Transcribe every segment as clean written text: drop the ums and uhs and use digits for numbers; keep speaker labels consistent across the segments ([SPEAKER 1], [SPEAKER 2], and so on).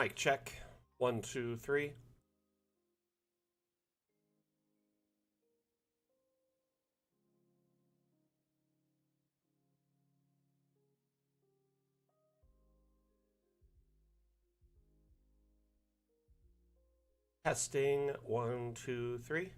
[SPEAKER 1] Mic check. 1, 2, 3. Testing. 1, 2, 3.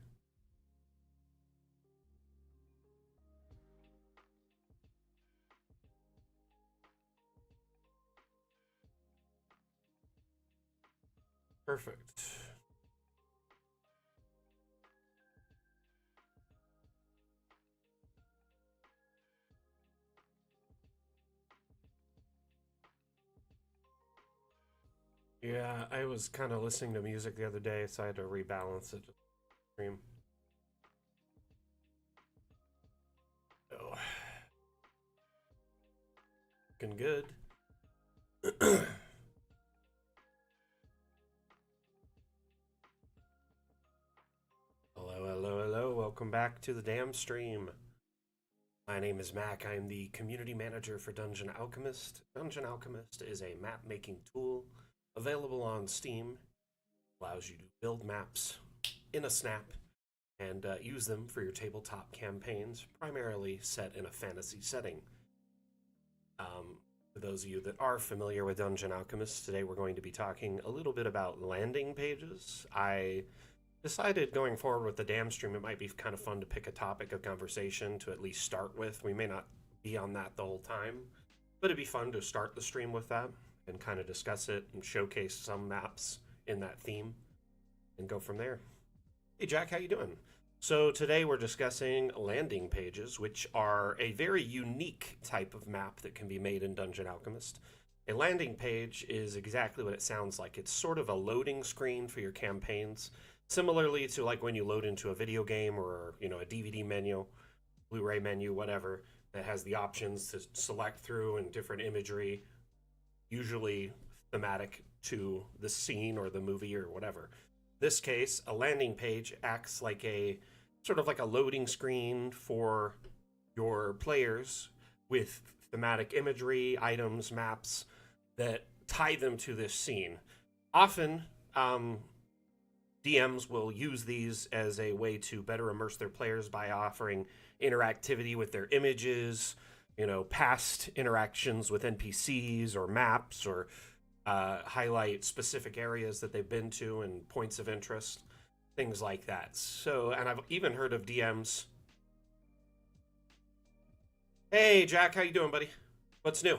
[SPEAKER 1] Perfect. Yeah, I was kind of listening to music the other day, so I had to rebalance it to stream. Oh, looking good. Hello, hello, hello. Welcome back to the damn stream. My name is Mac. I am the community manager for Dungeon Alchemist. Dungeon Alchemist is a map making tool available on Steam. Allows you to build maps in a snap and use them for your tabletop campaigns, primarily set in a fantasy setting. For those of you that are familiar with Dungeon Alchemist, today we're going to be talking a little bit about landing pages. I decided going forward with the damn stream, it might be kind of fun to pick a topic of conversation to at least start with. We may not be on that the whole time, but it'd be fun to start the stream with that and kind of discuss it and showcase some maps in that theme and go from there. Hey Jack, how you doing? So today we're discussing landing pages, which are a very unique type of map that can be made in Dungeon Alchemist. A landing page is exactly what it sounds like. It's sort of a loading screen for your campaigns, similarly to like when you load into a video game or, you know, a DVD menu, Blu-ray menu, whatever, that has the options to select through and different imagery, usually thematic to the scene or the movie or whatever. This case, a landing page acts like a sort of like a loading screen for your players with thematic imagery, items, maps that tie them to this scene. Often, DMs will use these as a way to better immerse their players by offering interactivity with their images, you know, past interactions with NPCs or maps, or highlight specific areas that they've been to and points of interest, things like that. So, and I've even heard of DMs. Hey, Jack, how you doing, buddy? What's new?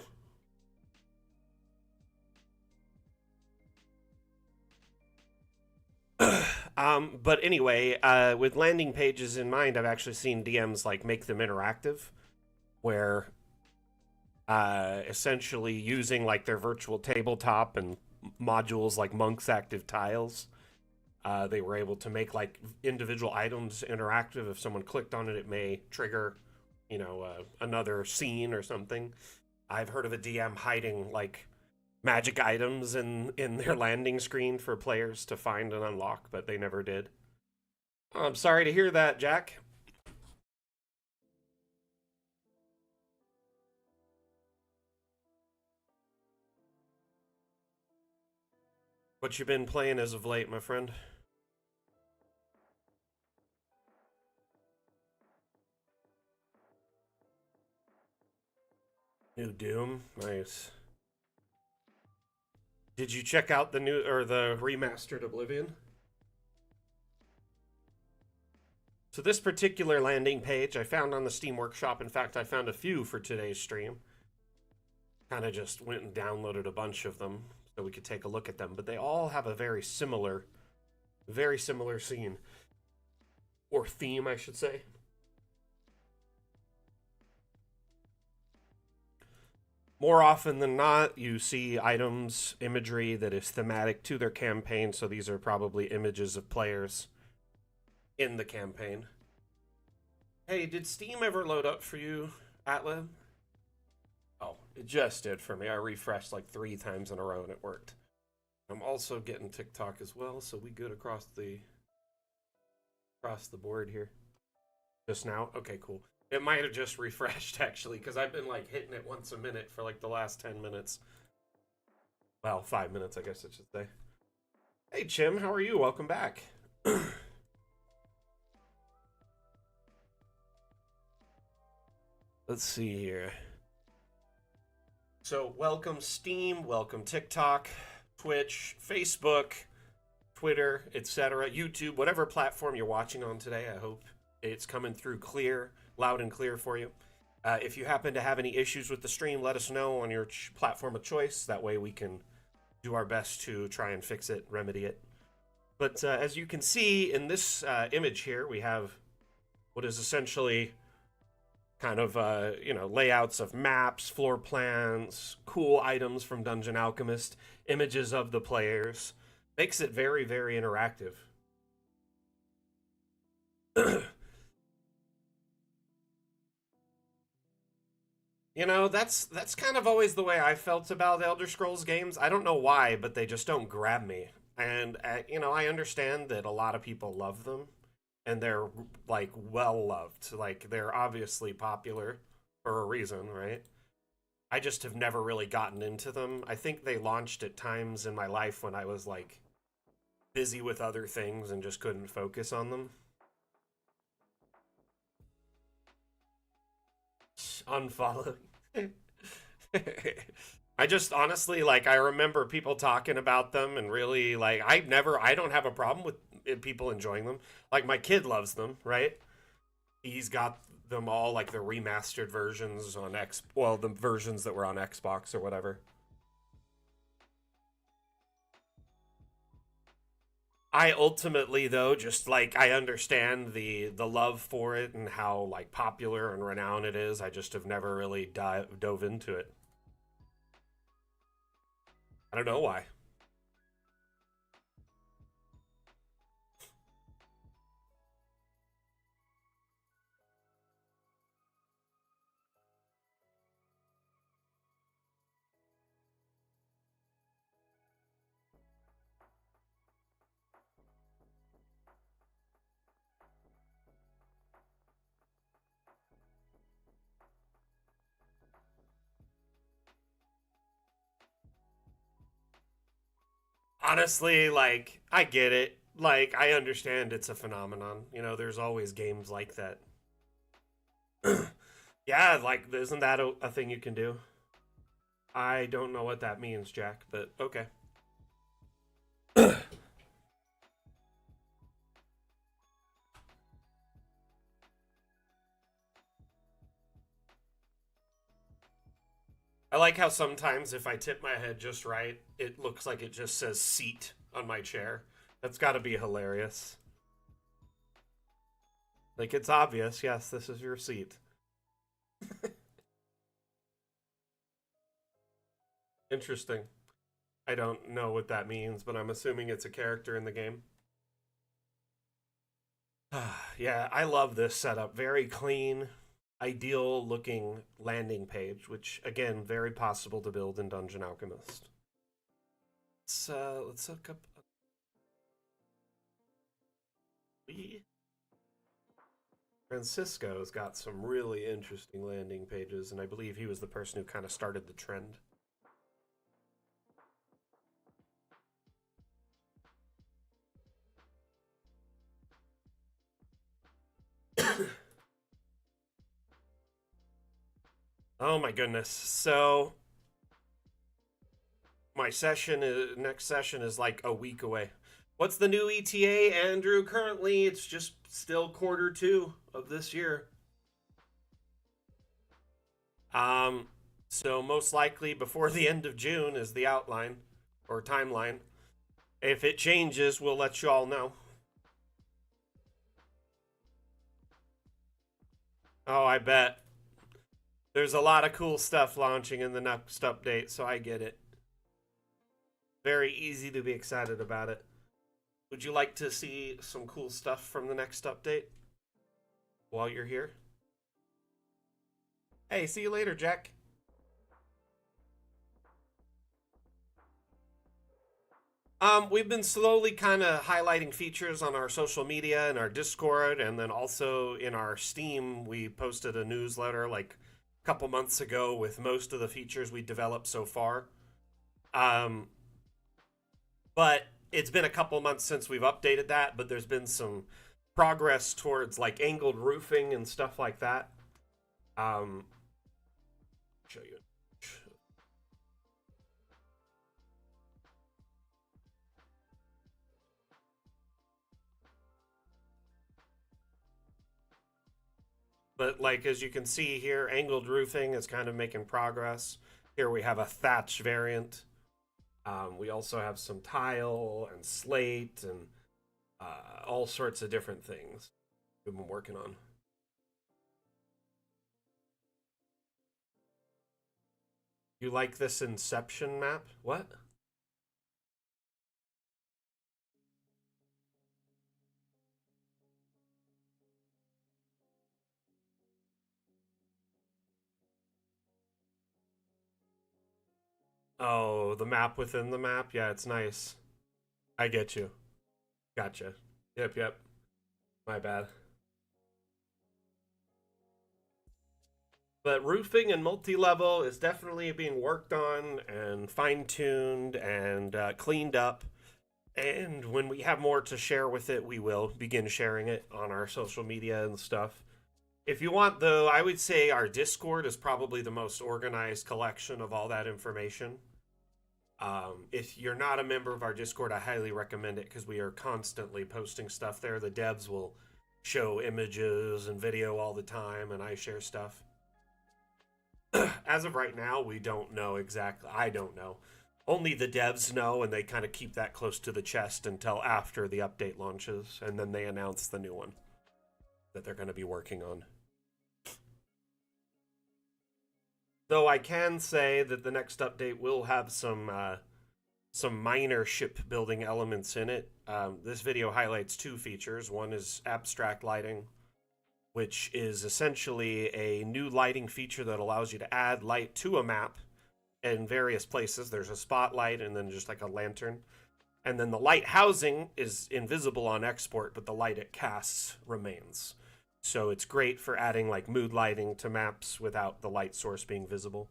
[SPEAKER 1] But anyway, with landing pages in mind, I've actually seen DMs like make them interactive, where essentially using like their virtual tabletop and modules like Monk's Active Tiles, they were able to make like individual items interactive. If someone clicked on it, it may trigger, you know, another scene or something. I've heard of a DM hiding like magic items in their landing screen for players to find and unlock, but they never did. Oh, I'm sorry to hear that, Jack. What you been playing as of late, my friend? New Doom, nice. Did you check out the new or the remastered Oblivion? So this particular landing page I found on the Steam Workshop. In fact, I found a few for today's stream. Kind of just went and downloaded a bunch of them so we could take a look at them. But they all have a very similar scene. Or theme, I should say. More often than not, you see items, imagery that is thematic to their campaign. So these are probably images of players in the campaign. Hey, did Steam ever load up for you, Atlas? Oh, it just did for me. I refreshed like 3 times in a row and it worked. I'm also getting TikTok as well, so we good across the board here. Just now? Okay, cool. It might have just refreshed actually, because I've been like hitting it once a minute for like the last 10 minutes. Well, 5 minutes, I guess I should say. Hey, Chim, how are you? Welcome back. Let's see here. So, welcome Steam, welcome TikTok, Twitch, Facebook, Twitter, etc., YouTube, whatever platform you're watching on today. I hope it's coming through clear, loud and clear for you. If you happen to have any issues with the stream, let us know on your platform of choice. That way we can do our best to try and fix it, remedy it. But as you can see in this image here, we have what is essentially kind of, layouts of maps, floor plans, cool items from Dungeon Alchemist, images of the players. Makes it very, very interactive. That's kind of always the way I felt about Elder Scrolls games. I don't know why, but they just don't grab me. And I understand that a lot of people love them, and they're like well loved. Like they're obviously popular for a reason, right? I just have never really gotten into them. I think they launched at times in my life when I was like busy with other things and just couldn't focus on them. Unfollow. I just honestly like I remember people talking about them and really like I don't have a problem with people enjoying them. Like my kid loves them, right? He's got them all like the remastered versions on the versions that were on Xbox or whatever. I ultimately though just like I understand the love for it and how like popular and renowned it is. I just have never really dove into it. I don't know why. Honestly, like I get it. Like I understand it's a phenomenon. There's always games like that. Yeah, like isn't that a thing you can do? I don't know what that means, Jack, but okay. I like how sometimes if I tip my head just right, it looks like it just says seat on my chair. That's got to be hilarious. Like it's obvious, yes, this is your seat. Interesting. I don't know what that means, but I'm assuming it's a character in the game. Yeah, I love this setup. Very clean, ideal looking landing page, which again, very possible to build in Dungeon Alchemist. Let's look up. Francisco's got some really interesting landing pages, and I believe he was the person who kind of started the trend. Oh my goodness. So my next session is like a week away. What's the new ETA, Andrew? Currently, it's just still Q2 of this year. Um, so most likely before the end of June is the outline or timeline. If it changes, we'll let you all know. Oh, I bet. There's a lot of cool stuff launching in the next update, so I get it. Very easy to be excited about it. Would you like to see some cool stuff from the next update while you're here? Hey, see you later, Jack. We've been slowly kind of highlighting features on our social media and our Discord, and then also in our Steam. We posted a newsletter like a couple months ago with most of the features we developed so far. Um, but it's been a couple months since we've updated that, but there's been some progress towards like angled roofing and stuff like that. Um, show you. But like as you can see here, angled roofing is kind of making progress. Here we have a thatch variant. We also have some tile and slate and all sorts of different things we've been working on. You like this Inception map? What? Oh, the map within the map? Yeah, it's nice. I get you. Gotcha. Yep, yep. My bad. But roofing and multi-level is definitely being worked on and fine-tuned and cleaned up. And when we have more to share with it, we will begin sharing it on our social media and stuff. If you want, though, I would say our Discord is probably the most organized collection of all that information. If you're not a member of our Discord, I highly recommend it because we are constantly posting stuff there. The devs will show images and video all the time, and I share stuff. As of right now, we don't know exactly. I don't know. Only the devs know, and they kind of keep that close to the chest until after the update launches, and then they announce the new one that they're going to be working on. Though I can say that the next update will have some minor shipbuilding elements in it. This video highlights two features. One is abstract lighting, which is essentially a new lighting feature that allows you to add light to a map in various places. There's a spotlight and then just like a lantern. And then the light housing is invisible on export, but the light it casts remains. So it's great for adding like mood lighting to maps without the light source being visible.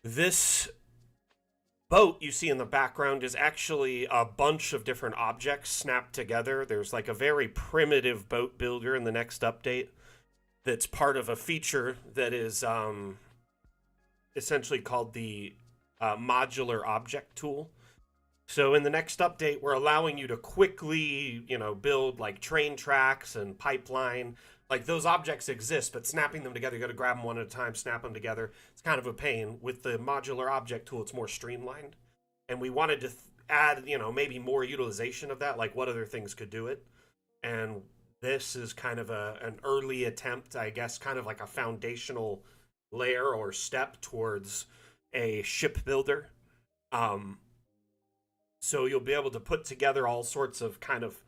[SPEAKER 1] This boat you see in the background is actually a bunch of different objects snapped together. There's like a very primitive boat builder in the next update that's part of a feature that is essentially called the modular object tool. So in the next update, we're allowing you to quickly, build like train tracks and pipeline. Like those objects exist, but snapping them together, you got to grab them one at a time, snap them together. It's kind of a pain. With the modular object tool, it's more streamlined. And we wanted to add, maybe more utilization of that, like what other things could do it. And this is kind of an early attempt, I guess, kind of like a foundational layer or step towards a shipbuilder. So you'll be able to put together all sorts of kind of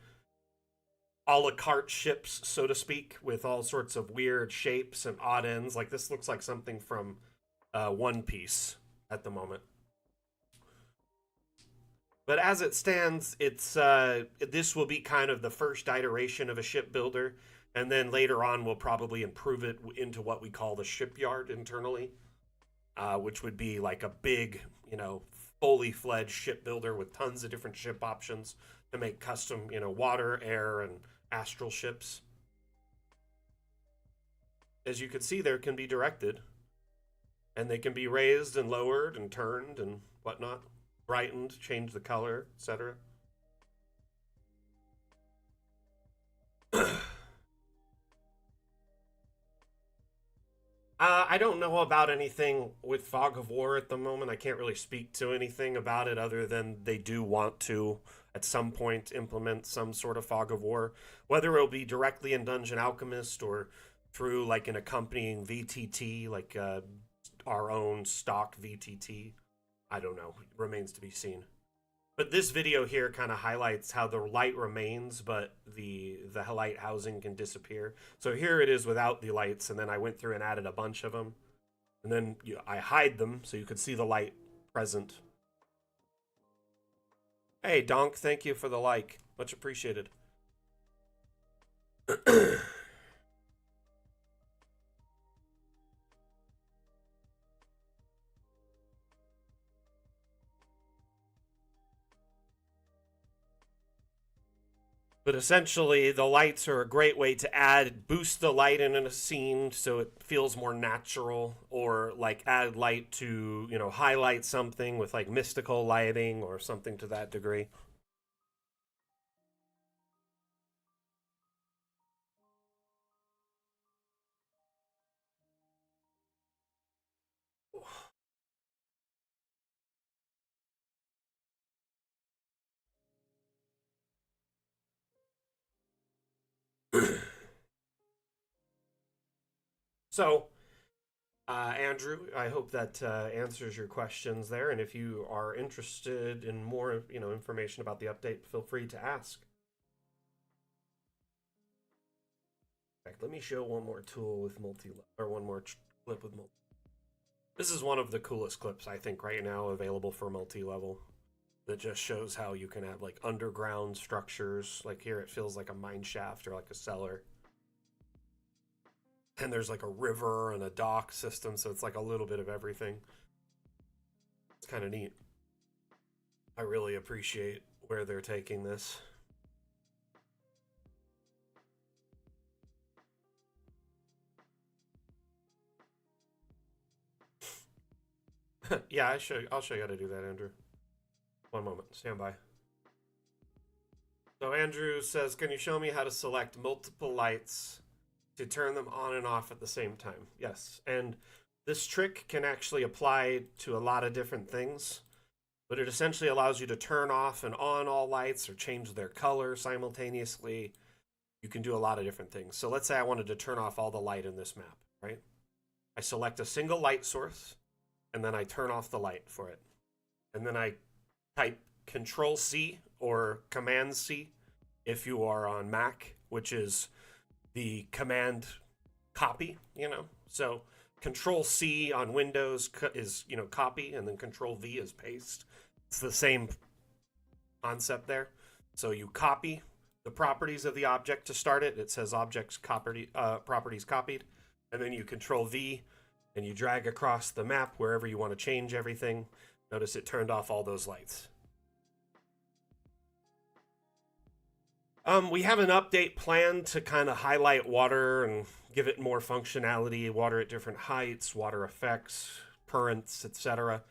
[SPEAKER 1] a la carte ships, so to speak, with all sorts of weird shapes and odd ends. Like this looks like something from One Piece at the moment. But as it stands, it's this will be kind of the first iteration of a shipbuilder, and then later on we'll probably improve it into what we call the shipyard internally, which would be like a big, fully fledged shipbuilder with tons of different ship options to make custom, water, air, and astral ships. As you can see, there can be directed, and they can be raised and lowered and turned and whatnot, brightened, change the color, etc. I don't know about anything with Fog of War at the moment. I can't really speak to anything about it other than they do want to, at some point, implement some sort of Fog of War. Whether it'll be directly in Dungeon Alchemist or through like an accompanying VTT, like our own stock VTT, I don't know. It remains to be seen. But this video here kind of highlights how the light remains, but the light housing can disappear. So here it is without the lights, and then I went through and added a bunch of them. And then I hide them so you could see the light present. Hey, Donk, thank you for the like. Much appreciated. But essentially, the lights are a great way to boost the light in a scene so it feels more natural, or like add light to, highlight something with like mystical lighting or something to that degree. So, Andrew, I hope that answers your questions there. And if you are interested in more, information about the update, feel free to ask. In fact, let me show one more tool with one more clip with multi. This is one of the coolest clips I think right now available for multi-level. That just shows how you can have like underground structures. Like here, it feels like a mine shaft or like a cellar. And there's like a river and a dock system, so it's like a little bit of everything. It's kind of neat. I really appreciate where they're taking this. Yeah, I'll show you how to do that, Andrew. One moment, stand by. So Andrew says, can you show me how to select multiple lights to turn them on and off at the same time? Yes, and this trick can actually apply to a lot of different things, but it essentially allows you to turn off and on all lights or change their color simultaneously. You can do a lot of different things. So let's say I wanted to turn off all the light in this map, right? I select a single light source, and then I turn off the light for it. And then I type Control C or Command C if you are on Mac, which is the command copy, So Control C on Windows is, copy, and then Control V is paste. It's the same concept there. So you copy the properties of the object to start it. It says objects properties copied. And then you Control V and you drag across the map wherever you want to change everything. Notice it turned off all those lights. We have an update planned to kind of highlight water and give it more functionality, water at different heights, water effects, currents, etc.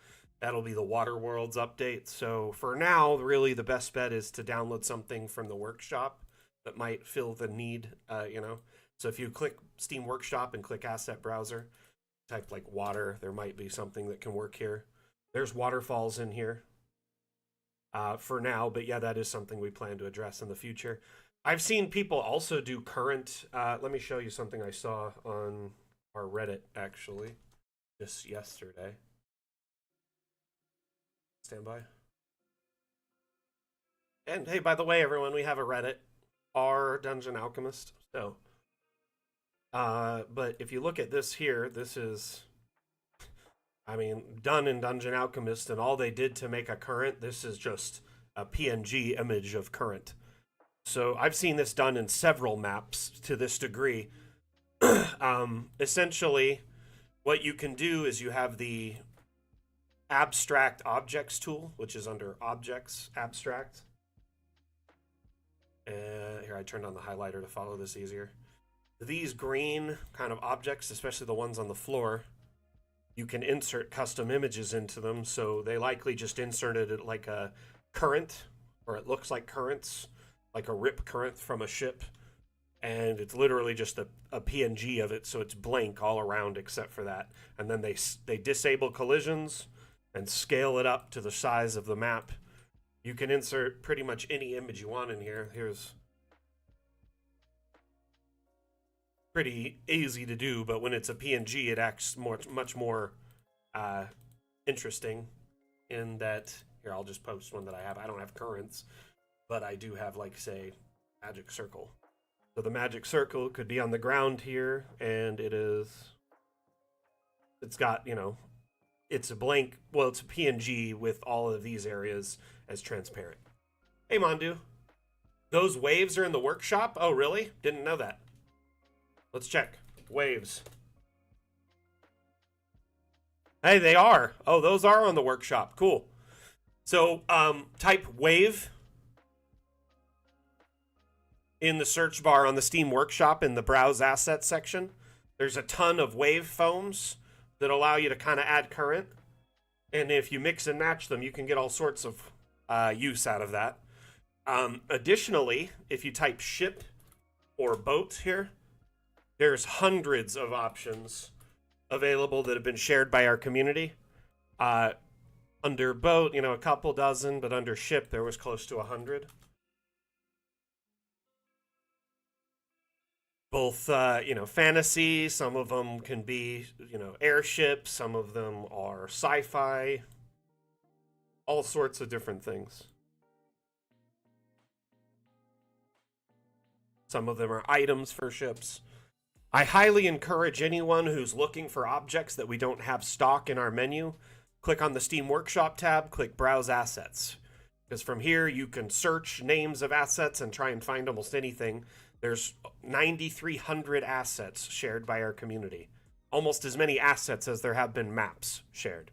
[SPEAKER 1] That'll be the Water Worlds update. So for now, really the best bet is to download something from the workshop that might fill the need, So if you click Steam Workshop and click Asset Browser, type like water, there might be something that can work here. There's waterfalls in here. For now, but yeah, that is something we plan to address in the future. I've seen people also do current. Let me show you something I saw on our Reddit actually just yesterday. Stand by. And hey, by the way, everyone, we have a Reddit, r Dungeon Alchemist. So, but if you look at this here, this is, done in Dungeon Alchemist, and all they did to make a current, this is just a PNG image of current. So I've seen this done in several maps to this degree. Essentially, what you can do is you have the Abstract Objects tool, which is under Objects, Abstract. Here, I turned on the highlighter to follow this easier. These green kind of objects, especially the ones on the floor, you can insert custom images into them, so they likely just inserted it like a current, or it looks like currents, like a rip current from a ship, and it's literally just a PNG of it, so it's blank all around except for that. And then they disable collisions and scale it up to the size of the map. You can insert pretty much any image you want in here. Here's pretty easy to do, but when it's a PNG, it acts much more interesting in that. Here, I'll just post one that I have. I don't have currents, but I do have, like, say, magic circle. So the magic circle could be on the ground here, and it's got, it's a blank, well, it's a PNG with all of these areas as transparent. Hey, Mondu. Those waves are in the workshop? Oh, really? Didn't know that. Let's check. Waves. Hey, they are. Oh, those are on the workshop. Cool. So, type wave. In the search bar on the Steam Workshop in the Browse Assets section, there's a ton of wave foams that allow you to kind of add current. And if you mix and match them, you can get all sorts of use out of that. Additionally, if you type ship or boat here, there's hundreds of options available that have been shared by our community. Under boat, a couple dozen, but under ship, there was close to 100. Both, fantasy, some of them can be, airships, some of them are sci-fi, all sorts of different things. Some of them are items for ships. I highly encourage anyone who's looking for objects that we don't have stock in our menu, click on the Steam Workshop tab, click Browse Assets. Because from here, you can search names of assets and try and find almost anything. There's 9,300 assets shared by our community. Almost as many assets as there have been maps shared.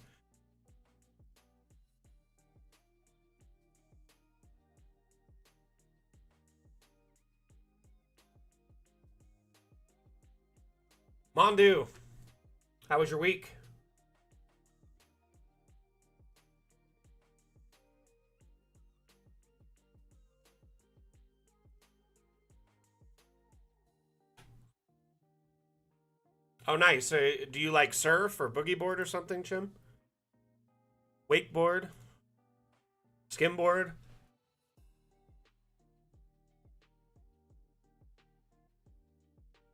[SPEAKER 1] Mondu, how was your week? Oh, nice. Do you like surf or boogie board or something, Chim? Wakeboard? Skimboard?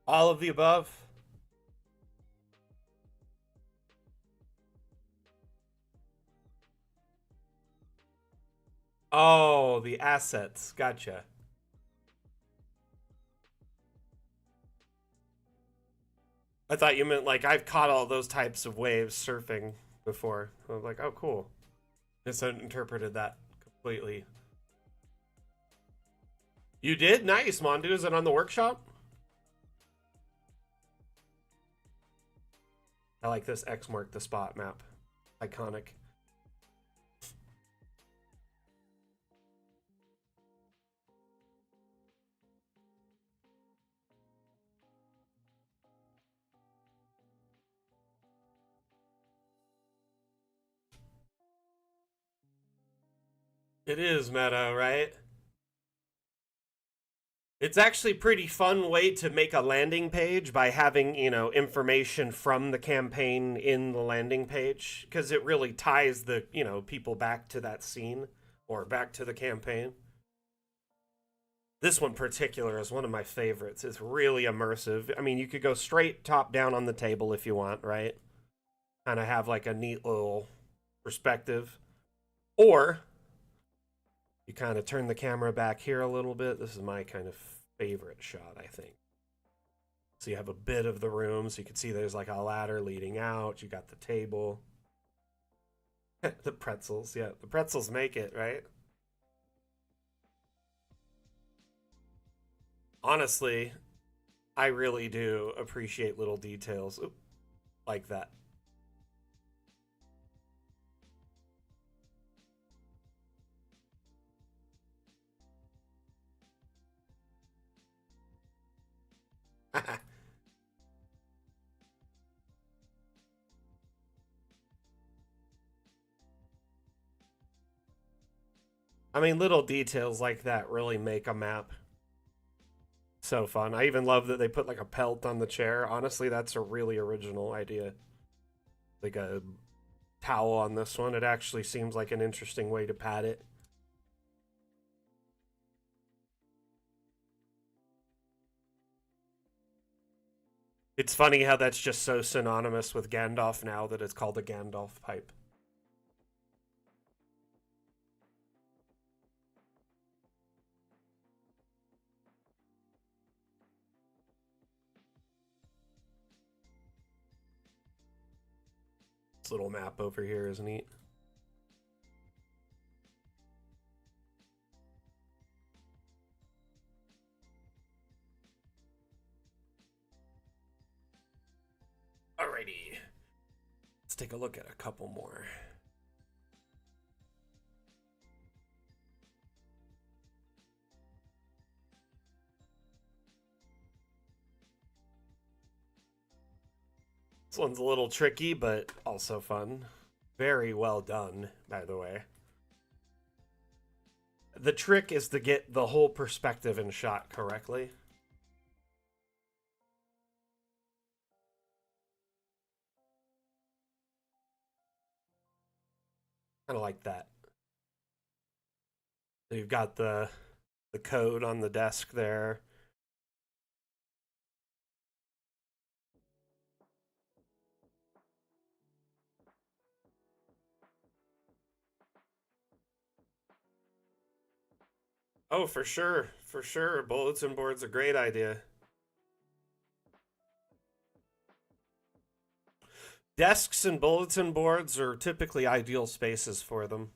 [SPEAKER 1] All of the above? Oh, the assets. Gotcha. I thought you meant like I've caught all those types of waves surfing before. I was like, oh, cool. Misinterpreted that completely. You did? Nice, Mondu. Is it on the workshop? I like this X mark the spot map. Iconic. It is meta, right? It's actually pretty fun way to make a landing page by having, information from the campaign in the landing page because it really ties the, people back to that scene or back to the campaign. This one particular is one of my favorites. It's really immersive. I mean, you could go straight top down on the table if you want, right? Kind of have like a neat little perspective. Or you kind of turn the camera back here a little bit. This is my kind of favorite shot, I think. So you have a bit of the room, so you can see there's like a ladder leading out. You got the table. The pretzels, yeah. The pretzels make it, right? Honestly, I really do appreciate little details like that. I mean, little details like that really make a map so fun. I even love that they put like a pelt on the chair. Honestly, that's a really original idea. Like a towel on this one. It actually seems like an interesting way to pad it. It's funny how that's just so synonymous with Gandalf now that it's called a Gandalf pipe. This little map over here is neat. Alrighty. Let's take a look at a couple more. This one's a little tricky, but also fun. Very well done, by the way. The trick is to get the whole perspective and shot correctly. Kind of like that. So you've got the code on the desk there. Oh, for sure. For sure. Bulletin board's a great idea. Desks and bulletin boards are typically ideal spaces for them.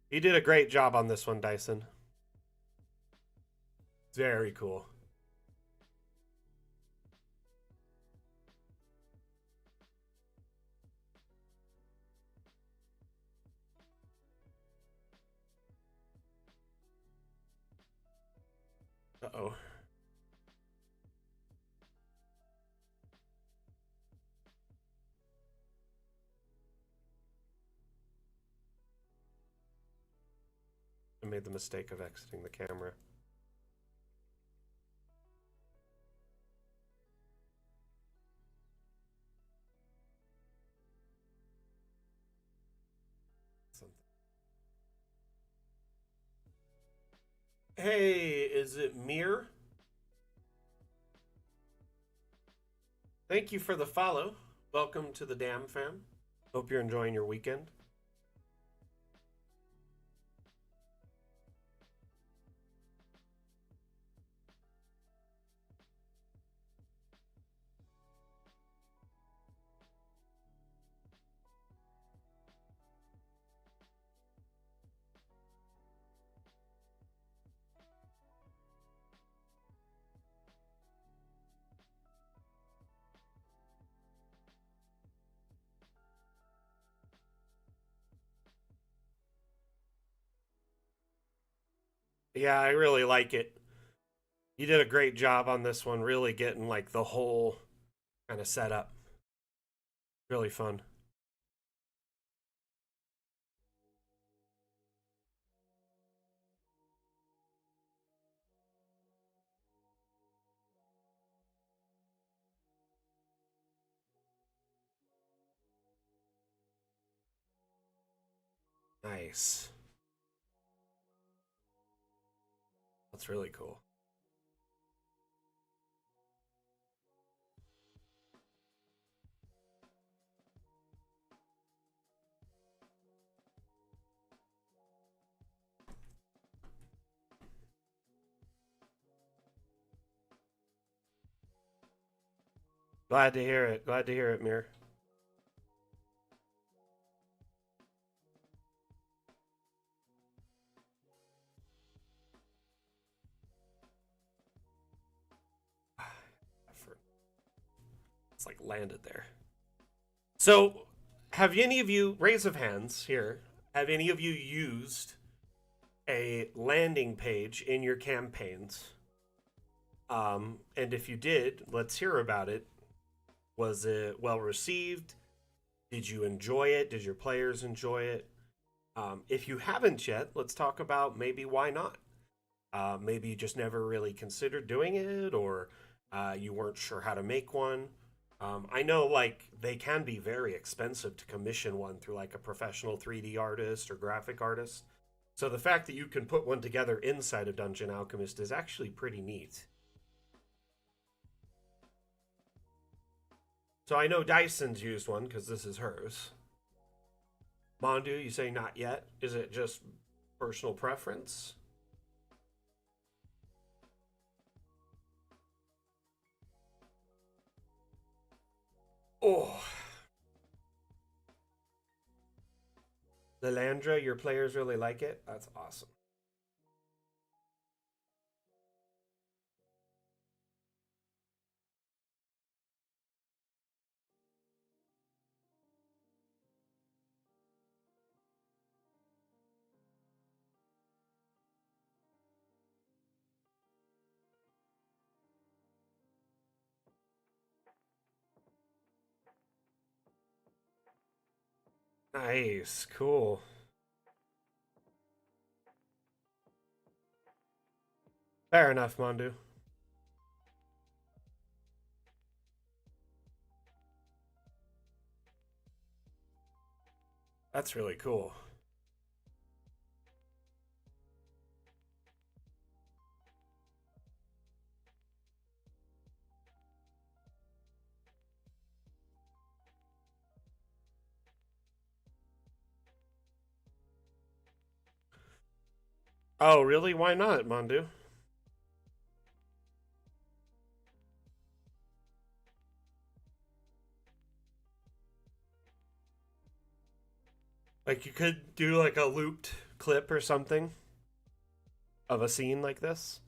[SPEAKER 1] You did a great job on this one, Dyson. Very cool. Uh-oh. I made the mistake of exiting the camera. Hey, is it Mir? Thank you for the follow. Welcome to the Dam Fam. Hope you're enjoying your weekend. Yeah, I really like it. You did a great job on this one, really getting like the whole kind of setup. Really fun. Nice. That's really cool. Glad to hear it. Glad to hear it, Mir. It's like landed there. So, have any of you, raise of hands here, have any of you used a landing page in your campaigns? And if you did, let's hear about it. Was it well received? Did you enjoy it? Did your players enjoy it? If you haven't yet, let's talk about maybe why not. Maybe you just never really considered doing it, or you weren't sure how to make one. I know like they can be very expensive to commission one through like a professional 3D artist or graphic artist. So the fact that you can put one together inside of Dungeon Alchemist is actually pretty neat. So I know Dyson's used one because this is hers. Mondu, you say not yet? Is it just personal preference? Oh, Lilandra, your players really like it? That's awesome. Nice, cool. Fair enough, Mondu. That's really cool. Oh, really? Why not, Mondu? Like you could do like a looped clip or something of a scene like this,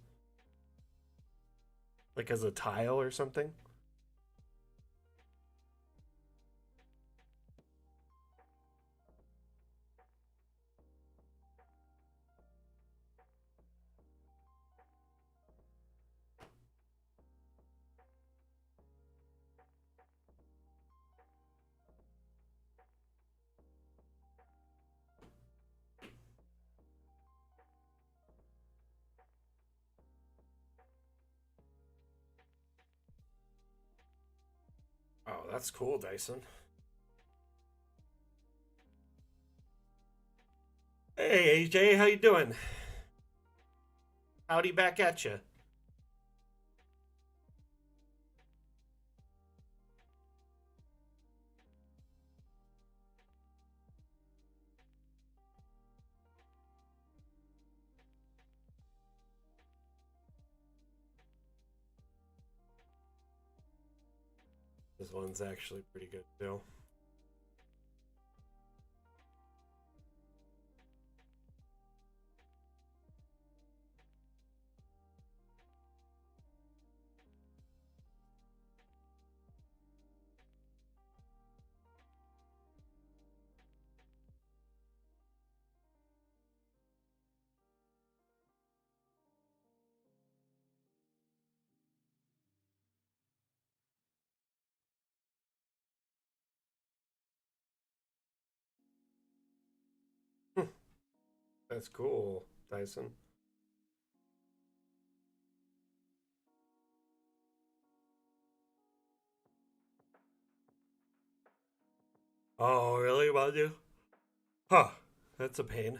[SPEAKER 1] like as a tile or something. Oh, that's cool, Dyson. Hey, AJ, how you doing? Howdy back at you. This one's actually pretty good too. That's cool, Dyson. Oh, really, Mondu? Huh. That's a pain.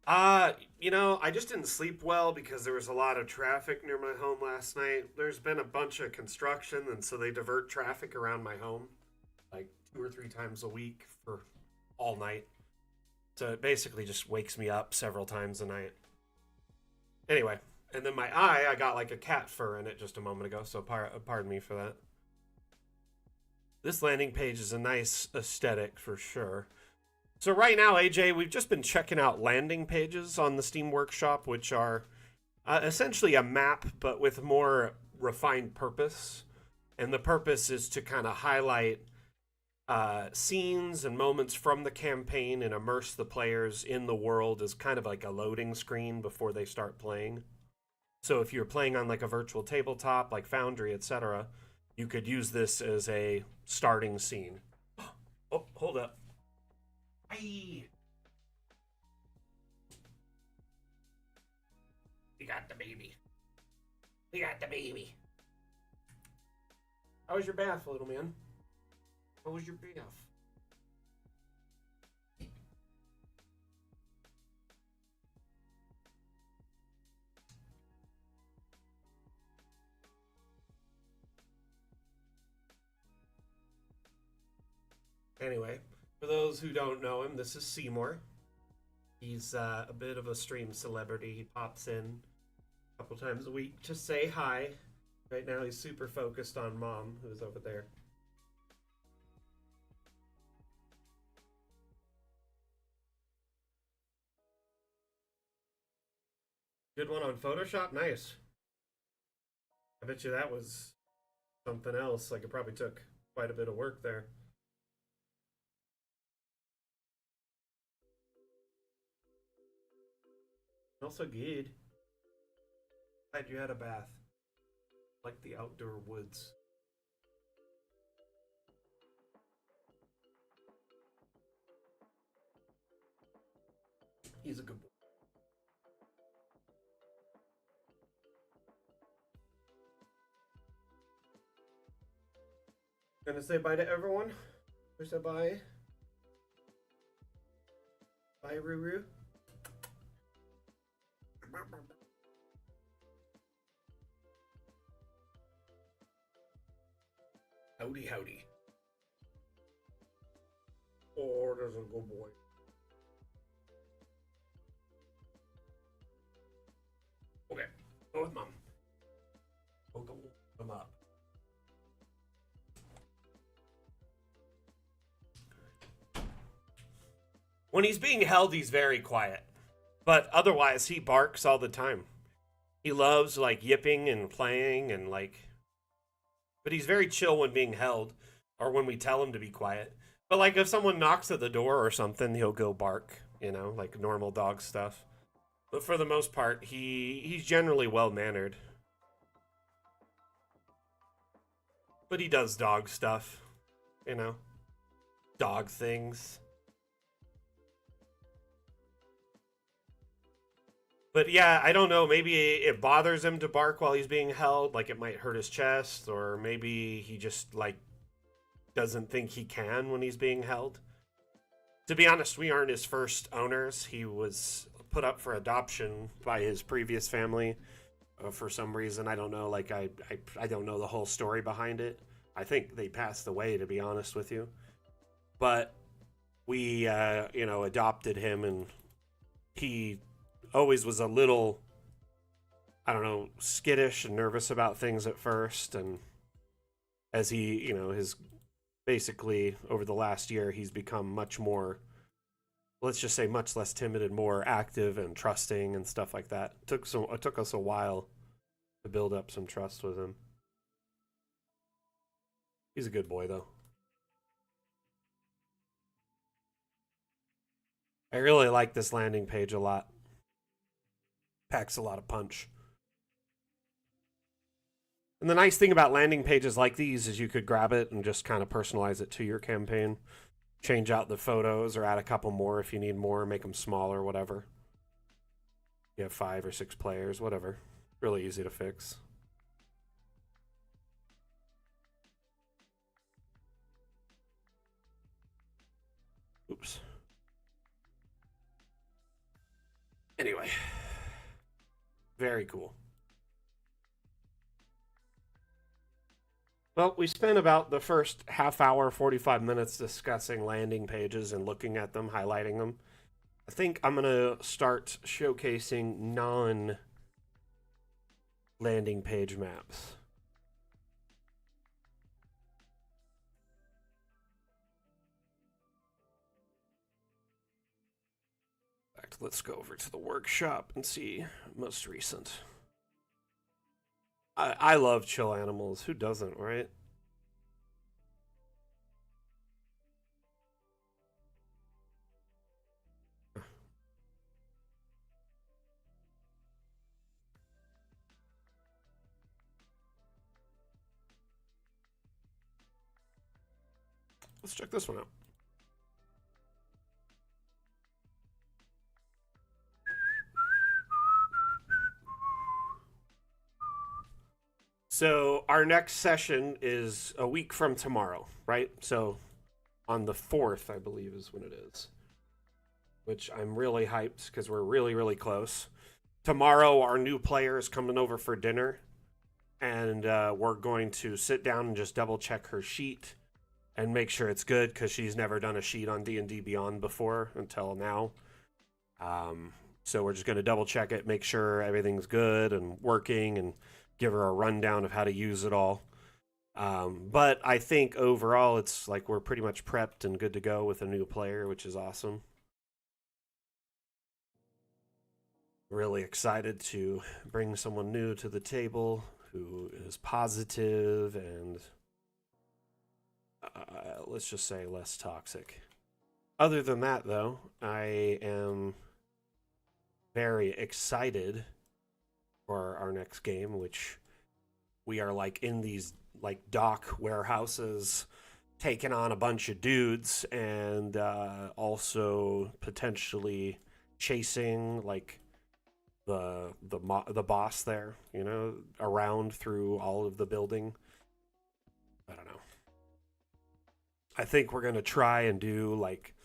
[SPEAKER 1] Uh, I just didn't sleep well because there was a lot of traffic near my home last night. There's been a bunch of construction, and so they divert traffic around my home like 2 or 3 times a week for all night. So it basically just wakes me up several times a night. Anyway, and then my eye, I got like a cat fur in it just a moment ago, so pardon me for that. This landing page is a nice aesthetic for sure. So right now, AJ, we've just been checking out landing pages on the Steam Workshop, which are essentially a map, but with more refined purpose. And the purpose is to kind of highlight scenes and moments from the campaign and immerse the players in the world as kind of like a loading screen before they start playing. So if you're playing on like a virtual tabletop, like Foundry, etc., you could use this as a starting scene. Oh, hold up. Aye. We got the baby. We got the baby. How was your bath, little man? How was your bath? Anyway, for those who don't know him, this is Seymour. He's a bit of a stream celebrity. He pops in a couple times a week to say hi. Right now, he's super focused on Mom, who's over there. Good one on Photoshop? Nice. I bet you that was something else. Like, it probably took quite a bit of work there. Also good. Glad you had a bath. Like the outdoor woods. He's a good boy. Gonna say bye to everyone? Say bye. Bye, Ruru. Howdy, howdy. Oh, there's a good boy. Okay, go with mom. We'll go him up. When he's being held, he's very quiet. But otherwise, he barks all the time. He loves, like, yipping and playing and, like... But he's very chill when being held, or when we tell him to be quiet. But, like, if someone knocks at the door or something, he'll go bark, you know, like normal dog stuff. But for the most part, he's generally well-mannered. But he does dog stuff, you know? Dog things. But yeah, I don't know. Maybe it bothers him to bark while he's being held. Like it might hurt his chest. Or maybe he just, like, doesn't think he can when he's being held. To be honest, we aren't his first owners. He was put up for adoption by his previous family for some reason. I don't know. Like, I don't know the whole story behind it. I think they passed away, to be honest with you. But we, adopted him, and he always was a little, I don't know, skittish and nervous about things at first. And as he, his basically over the last year, he's become much more, let's just say much less timid and more active and trusting and stuff like that. It took us a while to build up some trust with him. He's a good boy, though. I really like this landing page a lot. Packs a lot of punch. And the nice thing about landing pages like these is you could grab it and just kind of personalize it to your campaign. Change out the photos or add a couple more if you need more, make them smaller, whatever. You have 5 or 6 players, whatever. Really easy to fix. Oops. Anyway. Very cool. Well, we spent about the first half hour, 45 minutes discussing landing pages and looking at them, highlighting them. I think I'm going to start showcasing non-landing page maps. In fact, let's go over to the workshop and see most recent. I love chill animals. Who doesn't, right? Let's check this one out. So our next session is a week from tomorrow, right? So on the 4th, I believe, is when it is. Which I'm really hyped because we're really, really close. Tomorrow, our new player is coming over for dinner. And we're going to sit down and just double check her sheet and make sure it's good because she's never done a sheet on D&D Beyond before until now. So we're just going to double check it, make sure everything's good and working, and give her a rundown of how to use it all. But I think overall it's like we're pretty much prepped and good to go with a new player, which is awesome. Really excited to bring someone new to the table who is positive and let's just say less toxic. Other than that, though, I am very excited for our next game, which we are like in these like dock warehouses taking on a bunch of dudes and also potentially chasing like the boss there, you know, around through all of the building. I don't know. I think we're gonna try and do like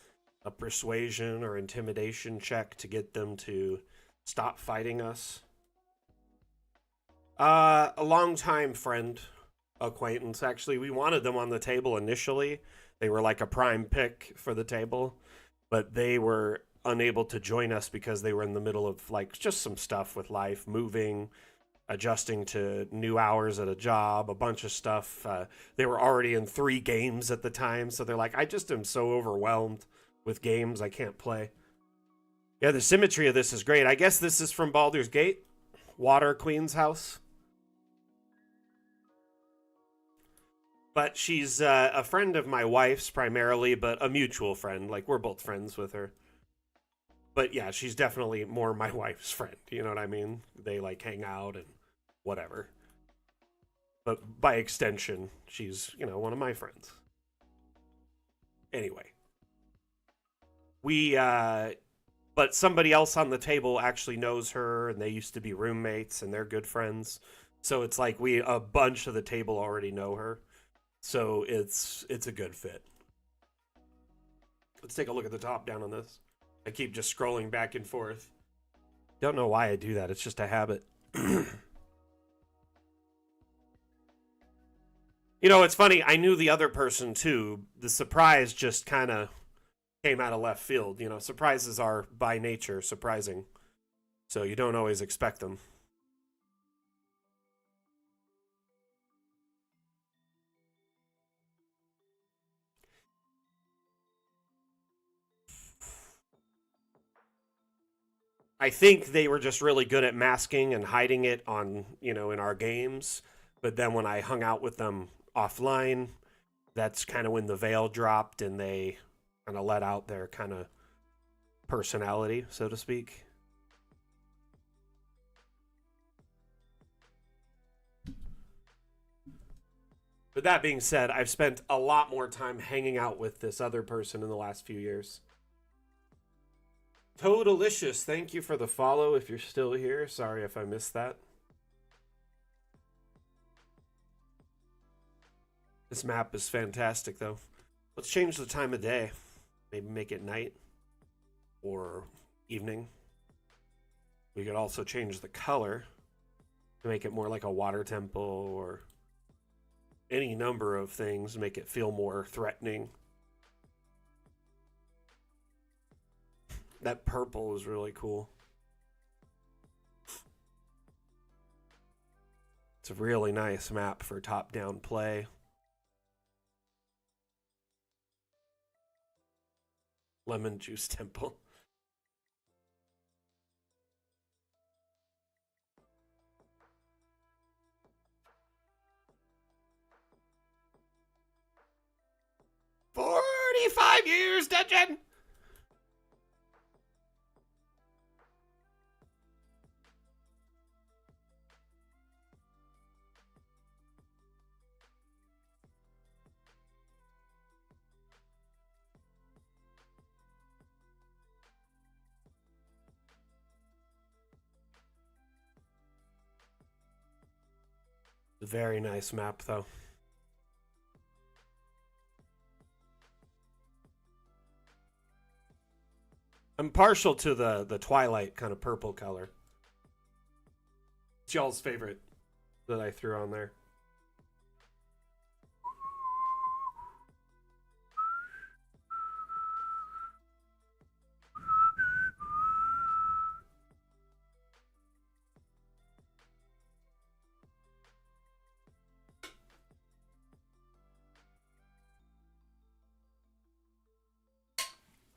[SPEAKER 1] a persuasion or intimidation check to get them to stop fighting us. A longtime friend, acquaintance, actually. We wanted them on the table initially. They were like a prime pick for the table, but they were unable to join us because they were in the middle of like just some stuff with life, moving, adjusting to new hours at a job, a bunch of stuff. They were already in 3 games at the time, so they're like, I just am so overwhelmed with games, I can't play. Yeah, the symmetry of this is great. I guess this is from Baldur's Gate, Water Queen's house. But she's a friend of my wife's primarily, but a mutual friend. Like, we're both friends with her. But yeah, she's definitely more my wife's friend. You know what I mean? They like hang out and whatever. But by extension, she's, you know, one of my friends. Anyway, we, but somebody else on the table actually knows her and they used to be roommates and they're good friends. So it's like a bunch of the table already know her. So it's a good fit. Let's take a look at the top down on this. I keep just scrolling back and forth. Don't know why I do that. It's just a habit. You know, it's funny. I knew the other person too. The surprise just kind of came out of left field. You know, surprises are by nature surprising. So you don't always expect them. I think they were just really good at masking and hiding it on, you know, in our games. But then when I hung out with them offline, that's kind of when the veil dropped and they kind of let out their kind of personality, so to speak. But that being said, I've spent a lot more time hanging out with this other person in the last few years. Todelicious, thank you for the follow if you're still here. Sorry if I missed that. This map is fantastic, though. Let's change the time of day. Maybe make it night or evening. We could also change the color to make it more like a water temple or any number of things, make it feel more threatening. That purple is really cool. It's a really nice map for top-down play. Lemon Juice Temple. "45 years dungeon!" Very nice map, though. I'm partial to the Twilight kind of purple color. It's y'all's favorite that I threw on there.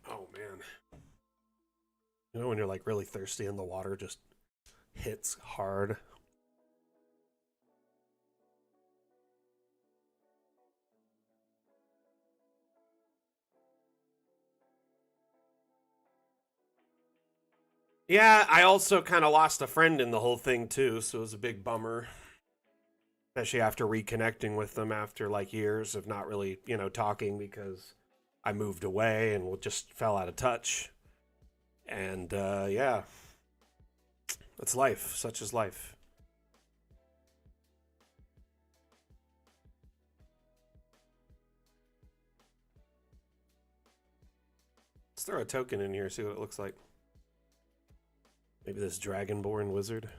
[SPEAKER 1] Oh, man. You know when you're like really thirsty and the water just hits hard? Yeah, I also kind of lost a friend in the whole thing too, so it was a big bummer, especially after reconnecting with them after like years of not really, talking because I moved away and we just fell out of touch. And yeah, that's life. Such is life. Let's throw a token in here, see what it looks like. Maybe this Dragonborn wizard.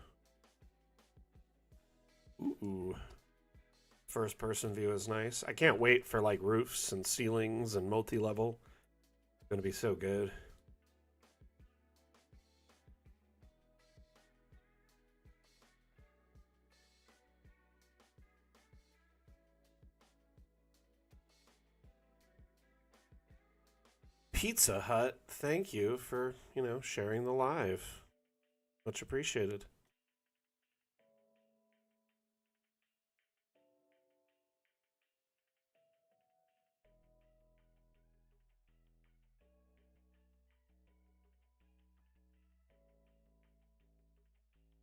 [SPEAKER 1] Ooh. First person view is nice. I can't wait for like roofs and ceilings and multi-level. It's gonna be so good. Pizza Hut, thank you for, sharing the live. Much appreciated.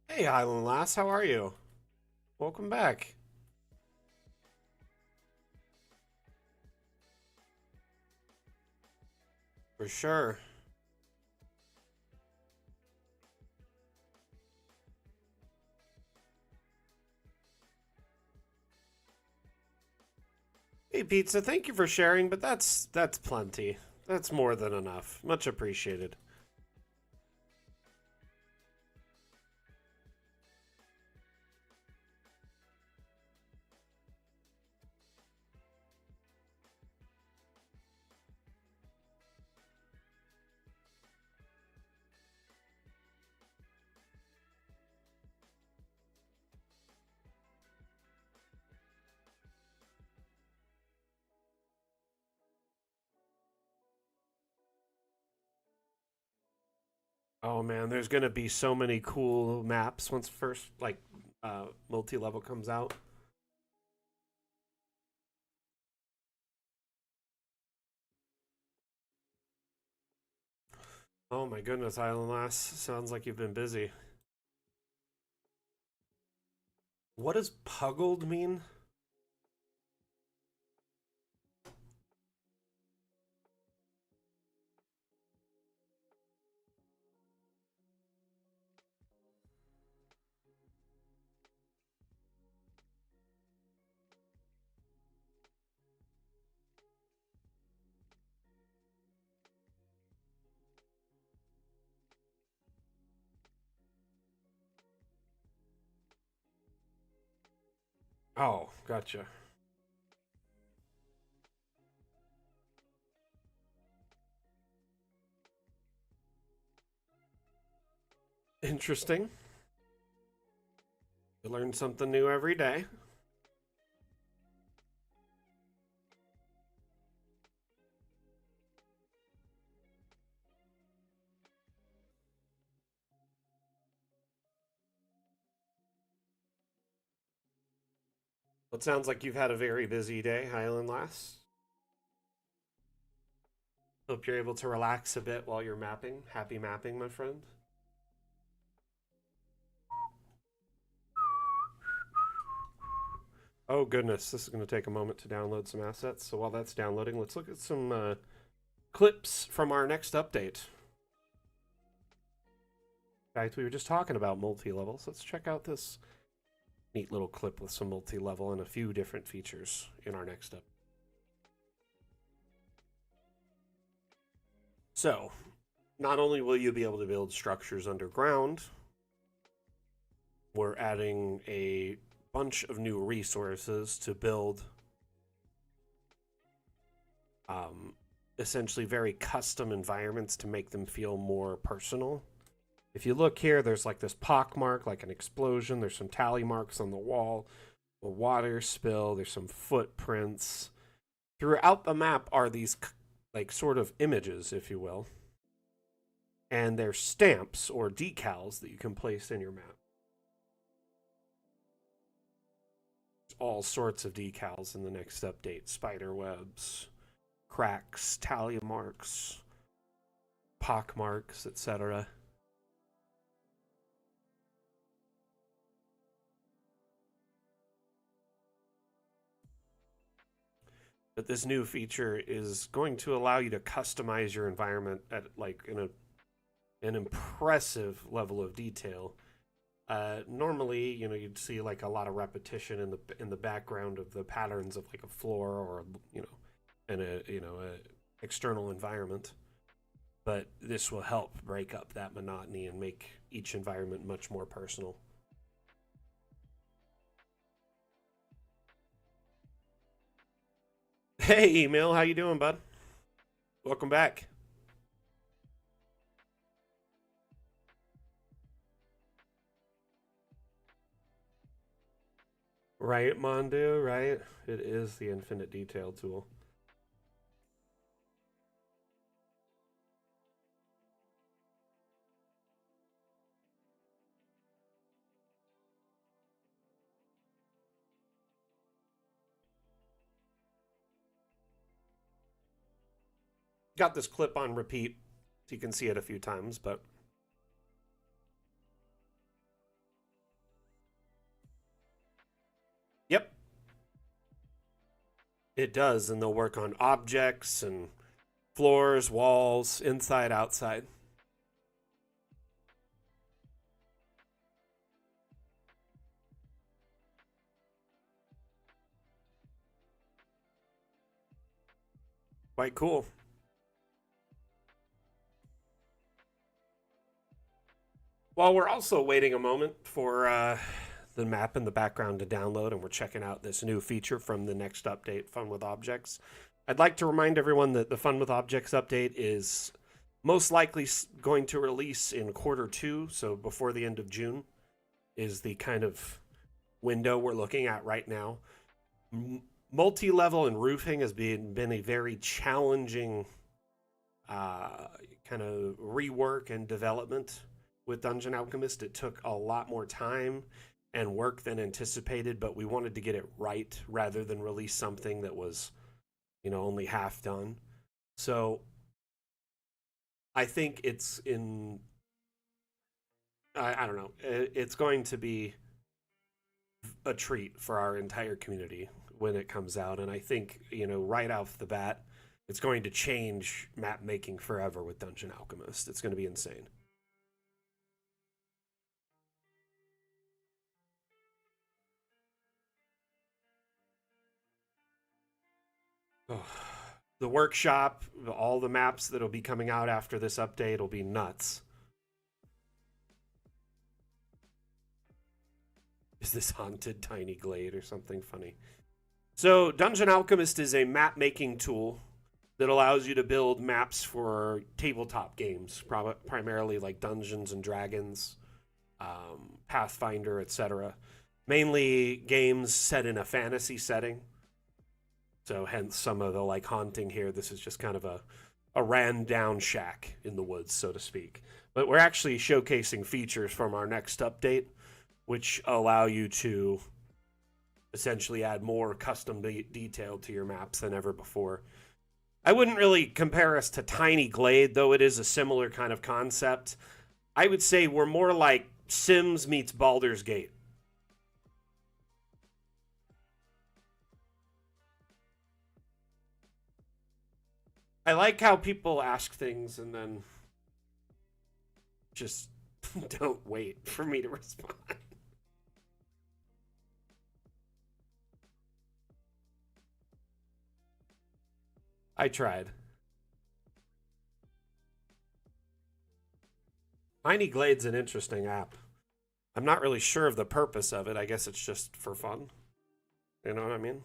[SPEAKER 1] Hey, Highland Lass, how are you? Welcome back. For sure. Hey, Pizza, thank you for sharing, but that's plenty. That's more than enough. Much appreciated. Oh man, there's gonna be so many cool maps once first multi-level comes out. Oh my goodness, Island Lass. Sounds like you've been busy. What does puggled mean? Oh, gotcha. Interesting. You learn something new every day. Well, it sounds like you've had a very busy day, Highland Lass. Hope you're able to relax a bit while you're mapping. Happy mapping, my friend. Oh goodness, this is going to take a moment to download some assets. So while that's downloading, let's look at some clips from our next update. In fact, we were just talking about multi-levels. Let's check out this neat little clip with some multi-level and a few different features in our next update. So, not only will you be able to build structures underground, we're adding a bunch of new resources to build essentially very custom environments to make them feel more personal. If you look here, there's like this pock mark, like an explosion. There's some tally marks on the wall, a water spill. There's some footprints. Throughout the map are these like sort of images, if you will, and they're stamps or decals that you can place in your map. There's all sorts of decals in the next update: spider webs, cracks, tally marks, pock marks, etc. But this new feature is going to allow you to customize your environment at like an impressive level of detail. Normally, you'd see like a lot of repetition in the background of the patterns of like a floor or in a external environment. But this will help break up that monotony and make each environment much more personal. Hey, Emil, how you doing, bud? Welcome back. Right, Mondo, right? It is the infinite detail tool. Got this clip on repeat, so you can see it a few times, but yep, it does. And they'll work on objects and floors, walls, inside, outside. Quite cool. Well, we're also waiting a moment for the map in the background to download, and we're checking out this new feature from the next update, Fun with Objects. I'd like to remind everyone that the Fun with Objects update is most likely going to release in Q2, so before the end of June is the kind of window we're looking at right now. Multi-level and roofing has been a very challenging kind of rework and development with Dungeon Alchemist. It took a lot more time and work than anticipated, but we wanted to get it right rather than release something that was, only half done. So I think it's in. I don't know. It's going to be a treat for our entire community when it comes out, and I think right off the bat, it's going to change map making forever with Dungeon Alchemist. It's going to be insane. Oh, the workshop, all the maps that'll be coming out after this update will be nuts. Is this haunted tiny glade or something funny? So, Dungeon Alchemist is a map making tool that allows you to build maps for tabletop games, primarily like Dungeons and Dragons, Pathfinder, etc. Mainly games set in a fantasy setting. So hence some of the like haunting here. This is just kind of a ran down shack in the woods, so to speak. But we're actually showcasing features from our next update, which allow you to essentially add more custom detail to your maps than ever before. I wouldn't really compare us to Tiny Glade, though it is a similar kind of concept. I would say we're more like Sims meets Baldur's Gate. I like how people ask things and then just don't wait for me to respond. I tried. Tiny Glade's an interesting app. I'm not really sure of the purpose of it. I guess it's just for fun. You know what I mean?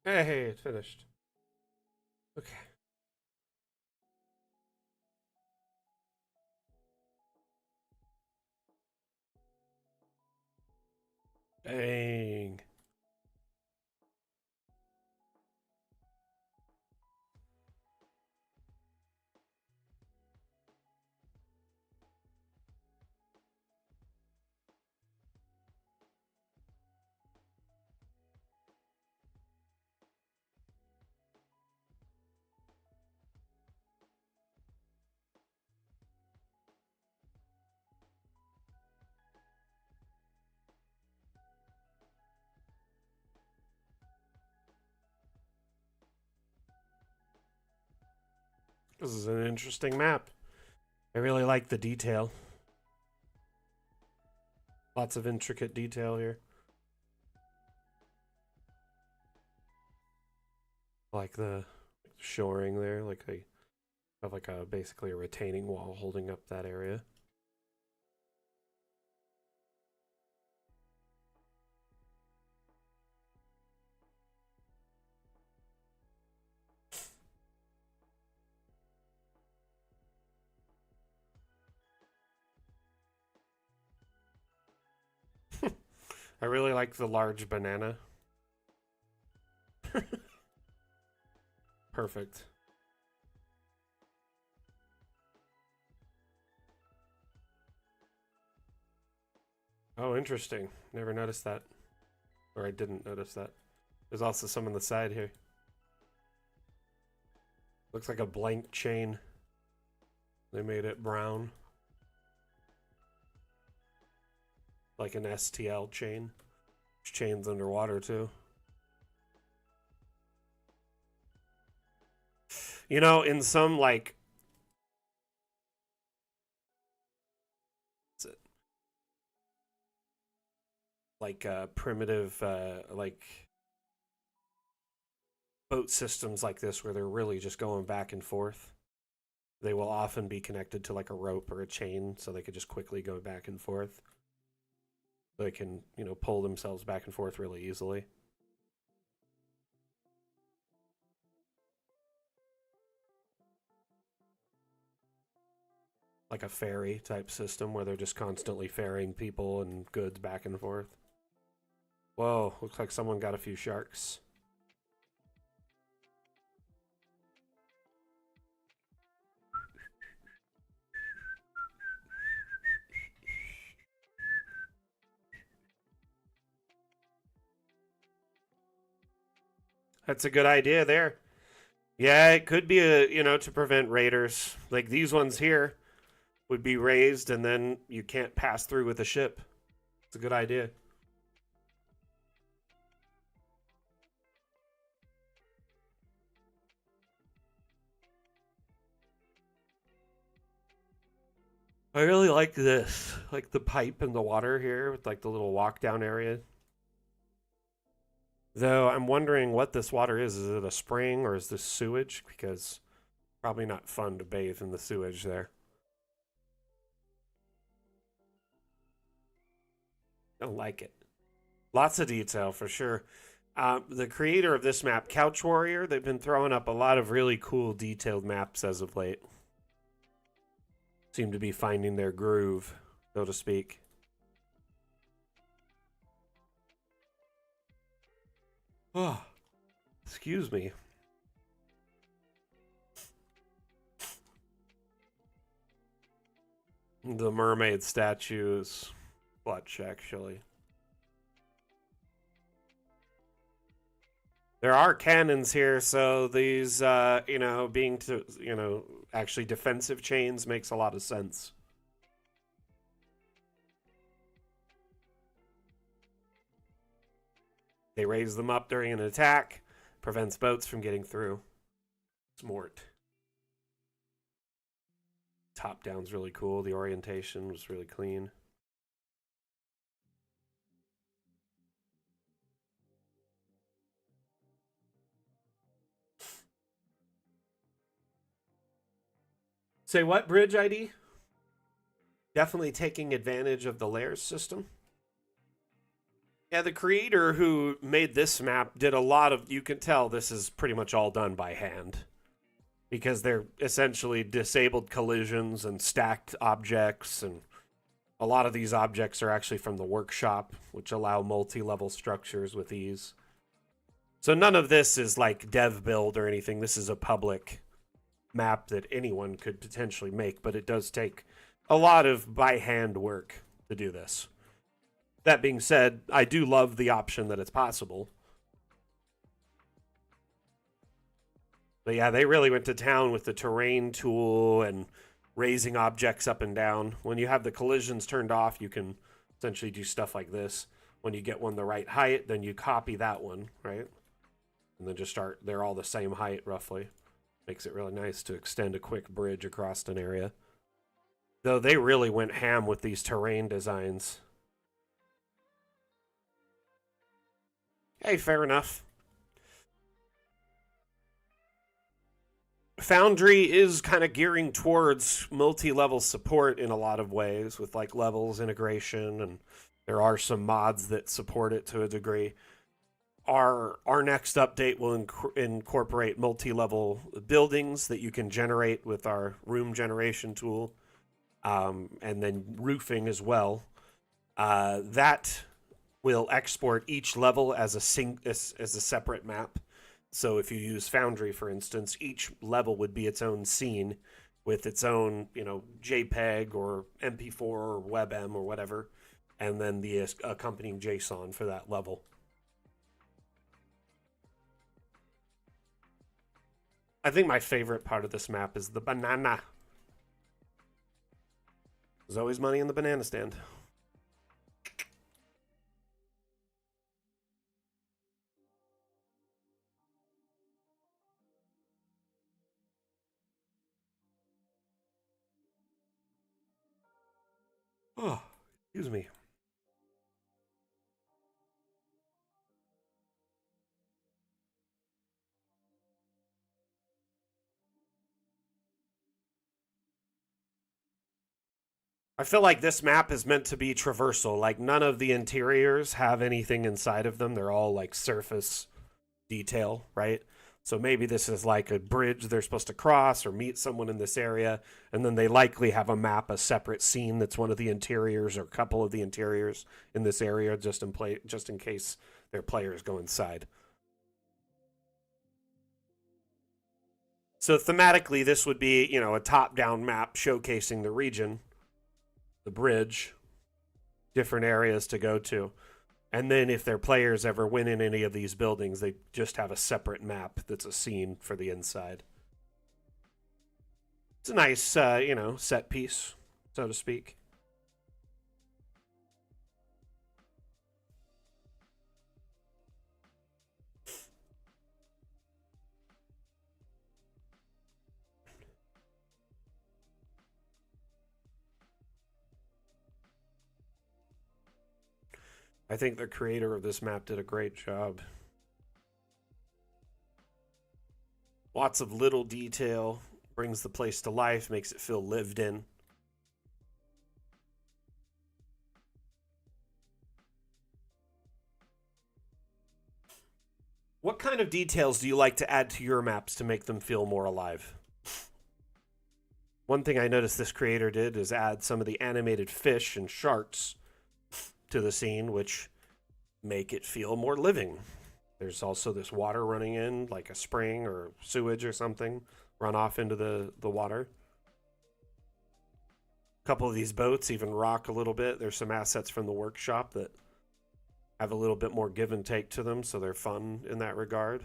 [SPEAKER 1] Hey, it's finished. Okay. Dang. This is an interesting map. I really like the detail. Lots of intricate detail here. Like the shoring there, like they have like a basically a retaining wall holding up that area. I really like the large banana. Perfect. Oh, interesting. Never noticed that. Or I didn't notice that. There's also some on the side here. Looks like a blank chain. They made it brown. Like an STL chain. Which chain's underwater too. You know, in some like primitive like boat systems like this where they're really just going back and forth, they will often be connected to like a rope or a chain so they could just quickly go back and forth. They can, you know, pull themselves back and forth really easily. Like a ferry type system where they're just constantly ferrying people and goods back and forth. Whoa, looks like someone got a few sharks. That's a good idea there. Yeah, it could be a, you know, to prevent raiders. Like these ones here would be raised and then you can't pass through with a ship. It's a good idea. I really like this. Like the pipe in the water here with like the little walk down area. Though I'm wondering what this water is. Is it a spring or is this sewage? Because probably not fun to bathe in the sewage there. Don't like it. Lots of detail for sure. The creator of this map, Couch Warrior, they've been throwing up a lot of really cool detailed maps as of late. Seem to be finding their groove, so to speak. Oh, excuse me. The mermaid statue is clutch, actually. There are cannons here, so these, you know, being to, you know, actually defensive chains makes a lot of sense. They raise them up during an attack, prevents boats from getting through. Smart. Top down's really cool. The orientation was really clean. Say what, Bridge ID? Definitely taking advantage of the layers system. Yeah, the creator who made this map did a lot of. You can tell this is pretty much all done by hand because they're essentially disabled collisions and stacked objects, and a lot of these objects are actually from the workshop, which allow multi-level structures with ease. So none of this is like dev build or anything. This is a public map that anyone could potentially make, but it does take a lot of by hand work to do this. That being said, I do love the option that it's possible. But yeah, they really went to town with the terrain tool and raising objects up and down. When you have the collisions turned off, you can essentially do stuff like this. When you get one the right height, then you copy that one, right? And then just start, they're all the same height roughly. Makes it really nice to extend a quick bridge across an area. Though they really went ham with these terrain designs. Hey, fair enough. Foundry is kind of gearing towards multi-level support in a lot of ways with like levels integration, and there are some mods that support it to a degree. Our next update will incorporate multi-level buildings that you can generate with our room generation tool, and then roofing as well. That will export each level as a separate map. So if you use Foundry, for instance, each level would be its own scene with its own, JPEG or MP4 or WebM or whatever, and then the accompanying JSON for that level. I think my favorite part of this map is the banana. There's always money in the banana stand. Oh, excuse me. I feel like this map is meant to be traversal. Like none of the interiors have anything inside of them. They're all like surface detail, right? So maybe this is like a bridge they're supposed to cross or meet someone in this area, and then they likely have a map, a separate scene that's one of the interiors or a couple of the interiors in this area, just in case their players go inside. So thematically, this would be a top-down map showcasing the region, the bridge, different areas to go to. And then if their players ever win in any of these buildings, they just have a separate map that's a scene for the inside. It's a nice, set piece, so to speak. I think the creator of this map did a great job. Lots of little detail, brings the place to life, makes it feel lived in. What kind of details do you like to add to your maps to make them feel more alive? One thing I noticed this creator did is add some of the animated fish and sharks to the scene, which make it feel more living. There's also this water running in, like a spring or sewage or something, run off into the water. A couple of these boats even rock a little bit. There's some assets from the workshop that have a little bit more give and take to them, so they're fun in that regard.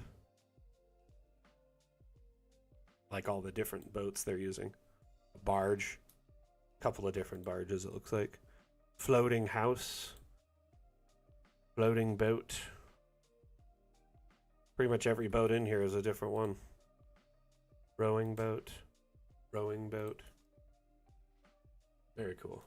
[SPEAKER 1] Like all the different boats they're using. A barge, a couple of different barges, it looks like. Floating house, floating boat. Pretty much every boat in here is a different one. Rowing boat, rowing boat. Very cool.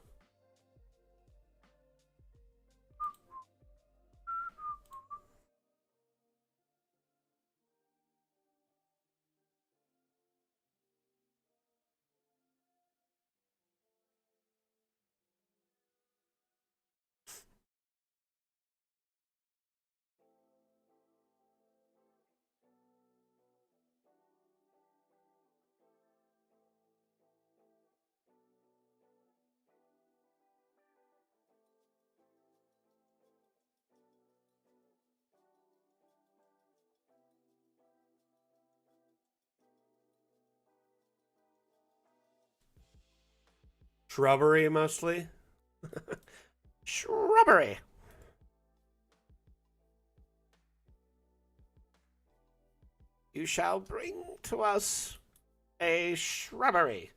[SPEAKER 1] Shrubbery, mostly. Shrubbery. You shall bring to us a shrubbery.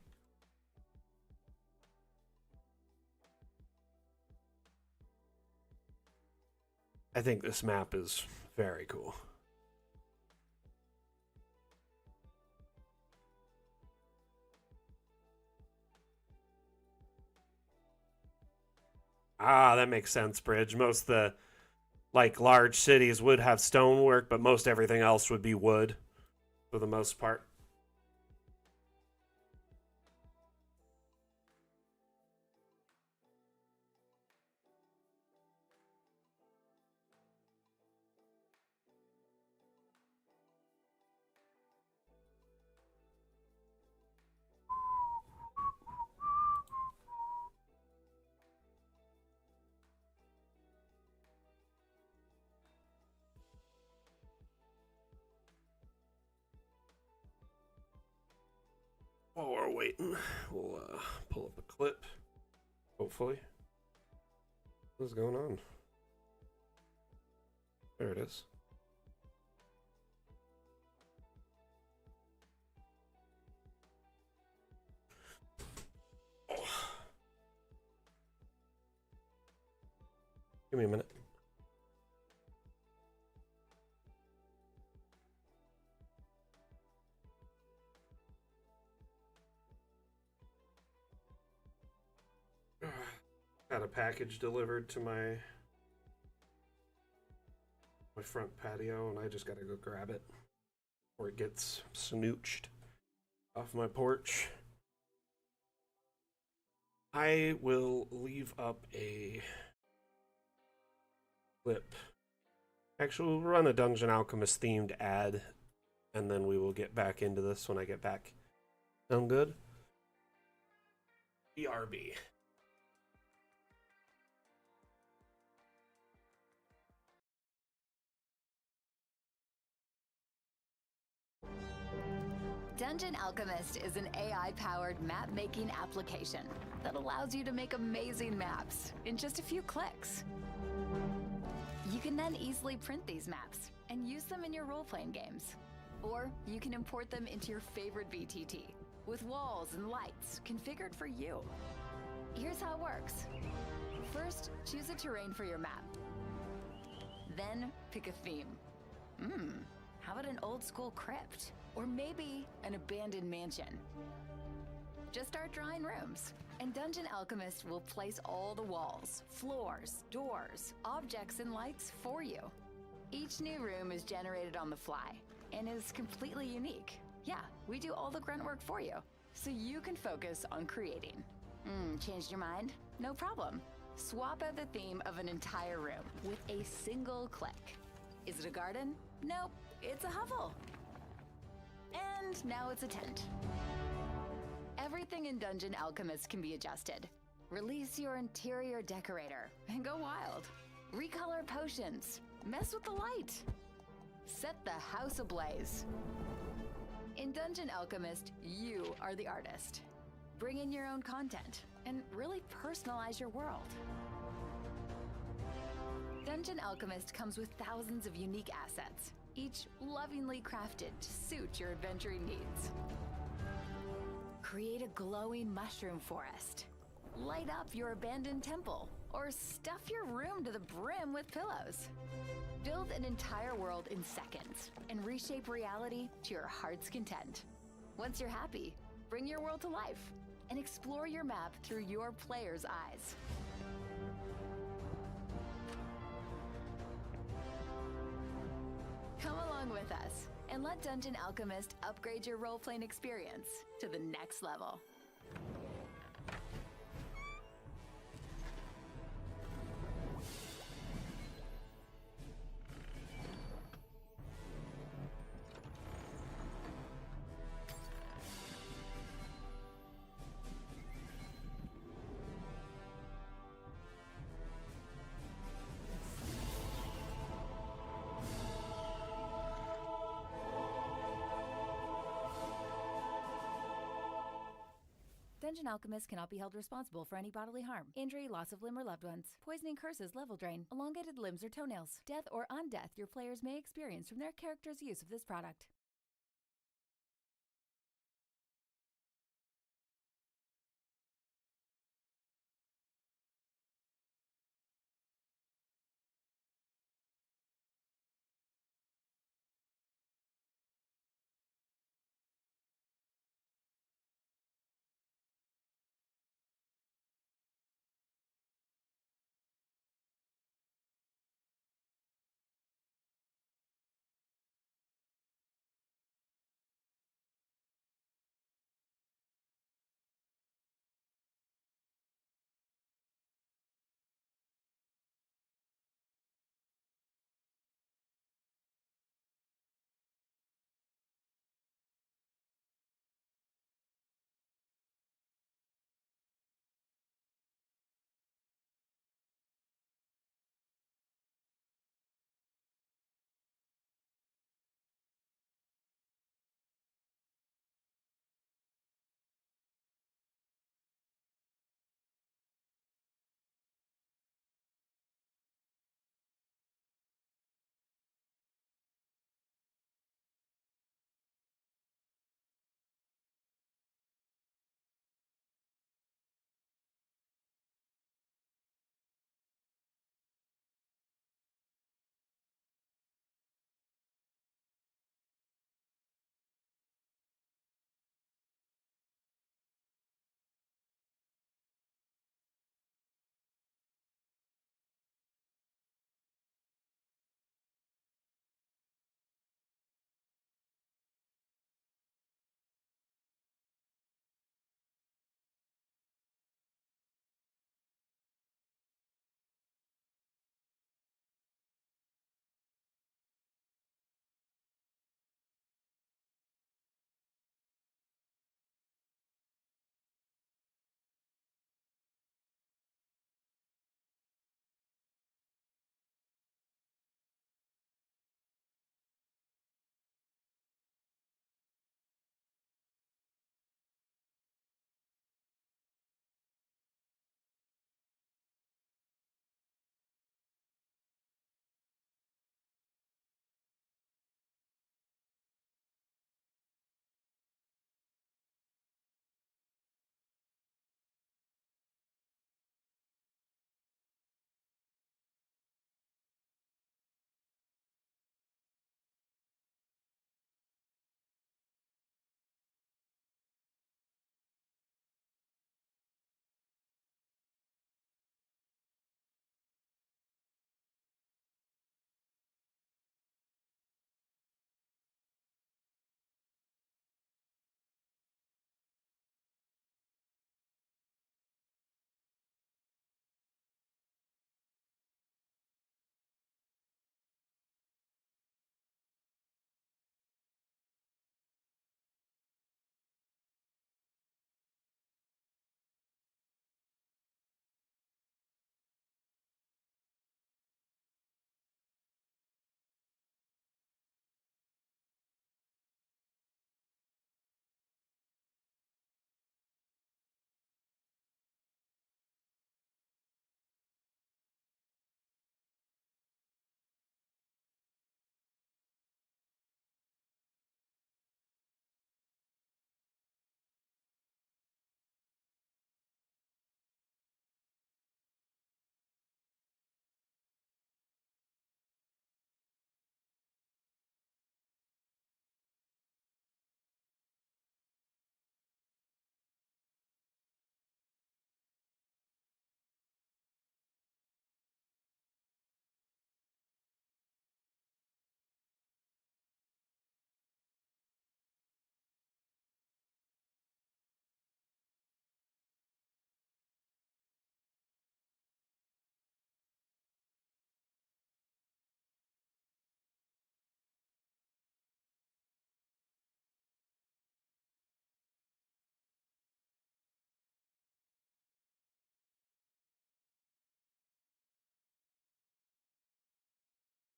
[SPEAKER 1] I think this map is very cool. Ah, that makes sense, Bridge. Most of the large cities would have stonework, but most everything else would be wood for the most part. While we're waiting, we'll pull up a clip. Hopefully. What's going on? There it is. Oh. Give me a minute. Got a package delivered to my front patio, and I just gotta go grab it before it gets snooched off my porch. I will leave up a clip. Actually, we'll run a Dungeon Alchemist themed ad, and then we will get back into this when I get back. Sound good? BRB.
[SPEAKER 2] Dungeon Alchemist is an AI-powered map-making application that allows you to make amazing maps in just a few clicks. You can then easily print these maps and use them in your role-playing games. Or you can import them into your favorite VTT with walls and lights configured for you. Here's how it works. First, choose a terrain for your map. Then pick a theme. How about an old-school crypt? Or maybe an abandoned mansion? Just start drawing rooms, and Dungeon Alchemist will place all the walls, floors, doors, objects, and lights for you. Each new room is generated on the fly and is completely unique. Yeah, we do all the grunt work for you, so you can focus on creating. Changed your mind? No problem. Swap out the theme of an entire room with a single click. Is it a garden? Nope, it's a hovel. And now it's a tent. Everything in Dungeon Alchemist can be adjusted. Release your interior decorator and go wild. Recolor potions. Mess with the light. Set the house ablaze. In Dungeon Alchemist, you are the artist. Bring in your own content and really personalize your world. Dungeon Alchemist comes with thousands of unique assets, each lovingly crafted to suit your adventuring needs. Create a glowing mushroom forest. Light up your abandoned temple, or stuff your room to the brim with pillows. Build an entire world in seconds and reshape reality to your heart's content. Once you're happy, bring your world to life and explore your map through your player's eyes. Come along with us and let Dungeon Alchemist upgrade your role-playing experience to the next level. Dungeon Alchemist cannot be held responsible for any bodily harm, injury, loss of limb or loved ones, poisoning, curses, level drain, elongated limbs or toenails, death or undeath your players may experience from their character's use of this product.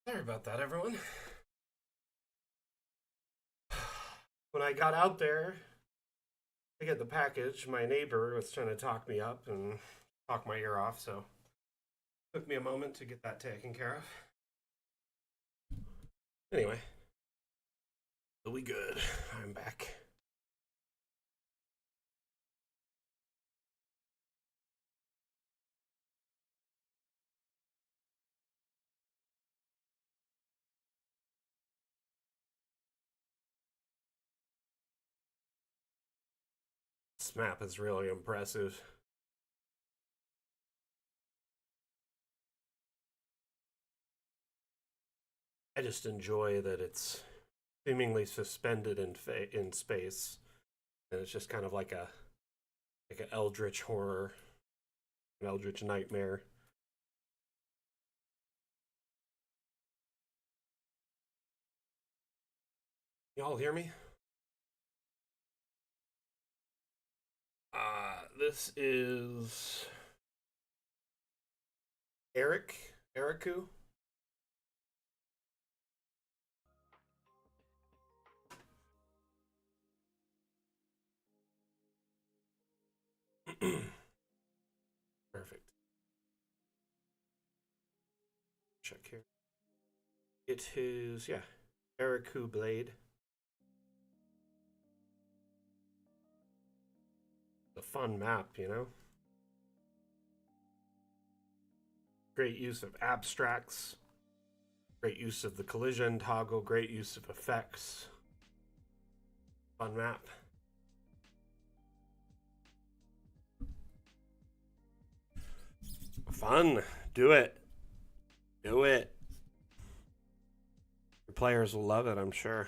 [SPEAKER 1] Sorry about that, everyone. When I got out there, I get the package. My neighbor was trying to talk me up and talk my ear off, so it took me a moment to get that taken care of. Anyway, so we good. I'm back. This map is really impressive. I just enjoy that it's seemingly suspended in space, and it's just kind of like an eldritch horror, an eldritch nightmare. Y'all hear me? This is Eriku. Perfect. Check here. It is, yeah, Eriku Blade. A fun map, you know? Great use of abstracts, great use of the collision toggle, great use of effects. Fun map. Fun. Do it. Do it. Your players will love it, I'm sure.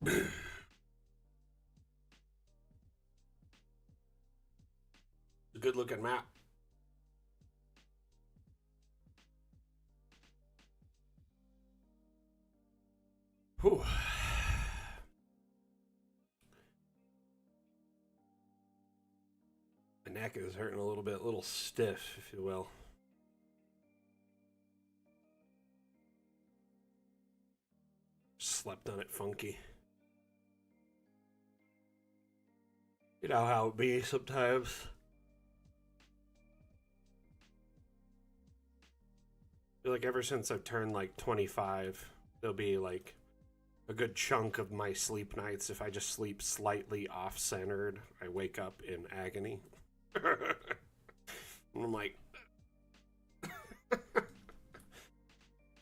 [SPEAKER 1] A good looking map. Whew. My neck is hurting a little stiff, if you will. Slept on it funky. You know how it be sometimes. I feel like ever since I've turned like 25, there'll be like a good chunk of my sleep nights. If I just sleep slightly off-centered, I wake up in agony. And I'm like,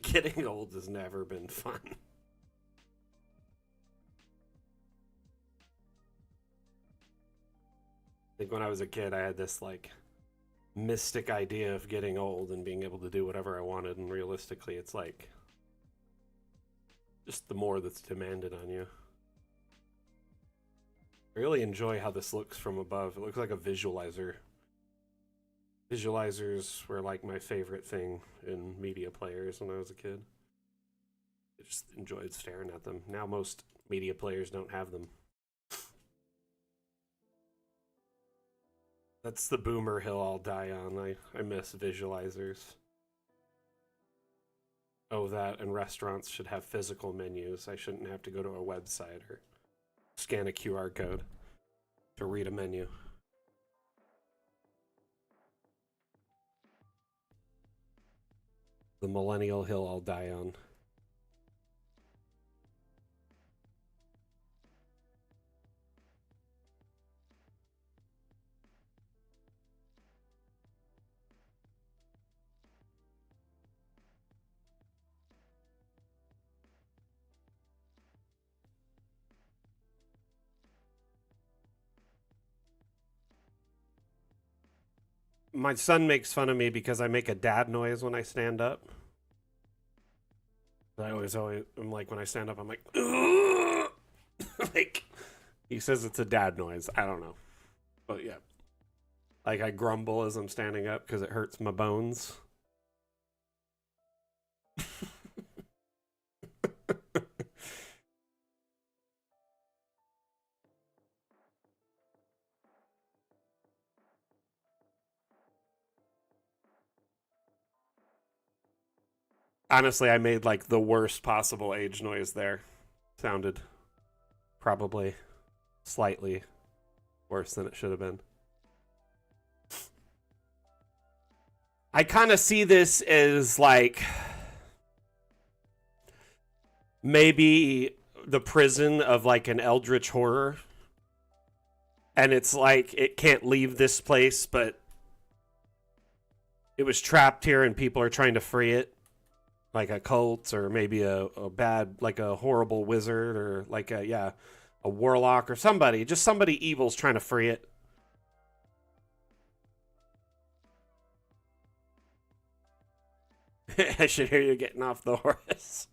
[SPEAKER 1] getting old has never been fun. I think when I was a kid, I had this like mystic idea of getting old and being able to do whatever I wanted, and realistically, it's like just the more that's demanded on you. I really enjoy how this looks from above. It looks like a visualizer. Visualizers were like my favorite thing in media players when I was a kid. I just enjoyed staring at them. Now most media players don't have them. That's the boomer hill I'll die on. I miss visualizers. Oh, that, and restaurants should have physical menus. I shouldn't have to go to a website or scan a QR code to read a menu. The millennial hill I'll die on. My son makes fun of me because I make a dad noise when I stand up. I'm like, when I stand up, I'm like, like, he says it's a dad noise. I don't know. But yeah. Like, I grumble as I'm standing up because it hurts my bones. Honestly, I made like the worst possible age noise there. Sounded probably slightly worse than it should have been. I kind of see this as like maybe the prison of like an eldritch horror. And it's like it can't leave this place, but it was trapped here and people are trying to free it. Like a cult or maybe a bad, like a horrible wizard or like a warlock or somebody. Just somebody evil's trying to free it. I should hear you getting off the horse.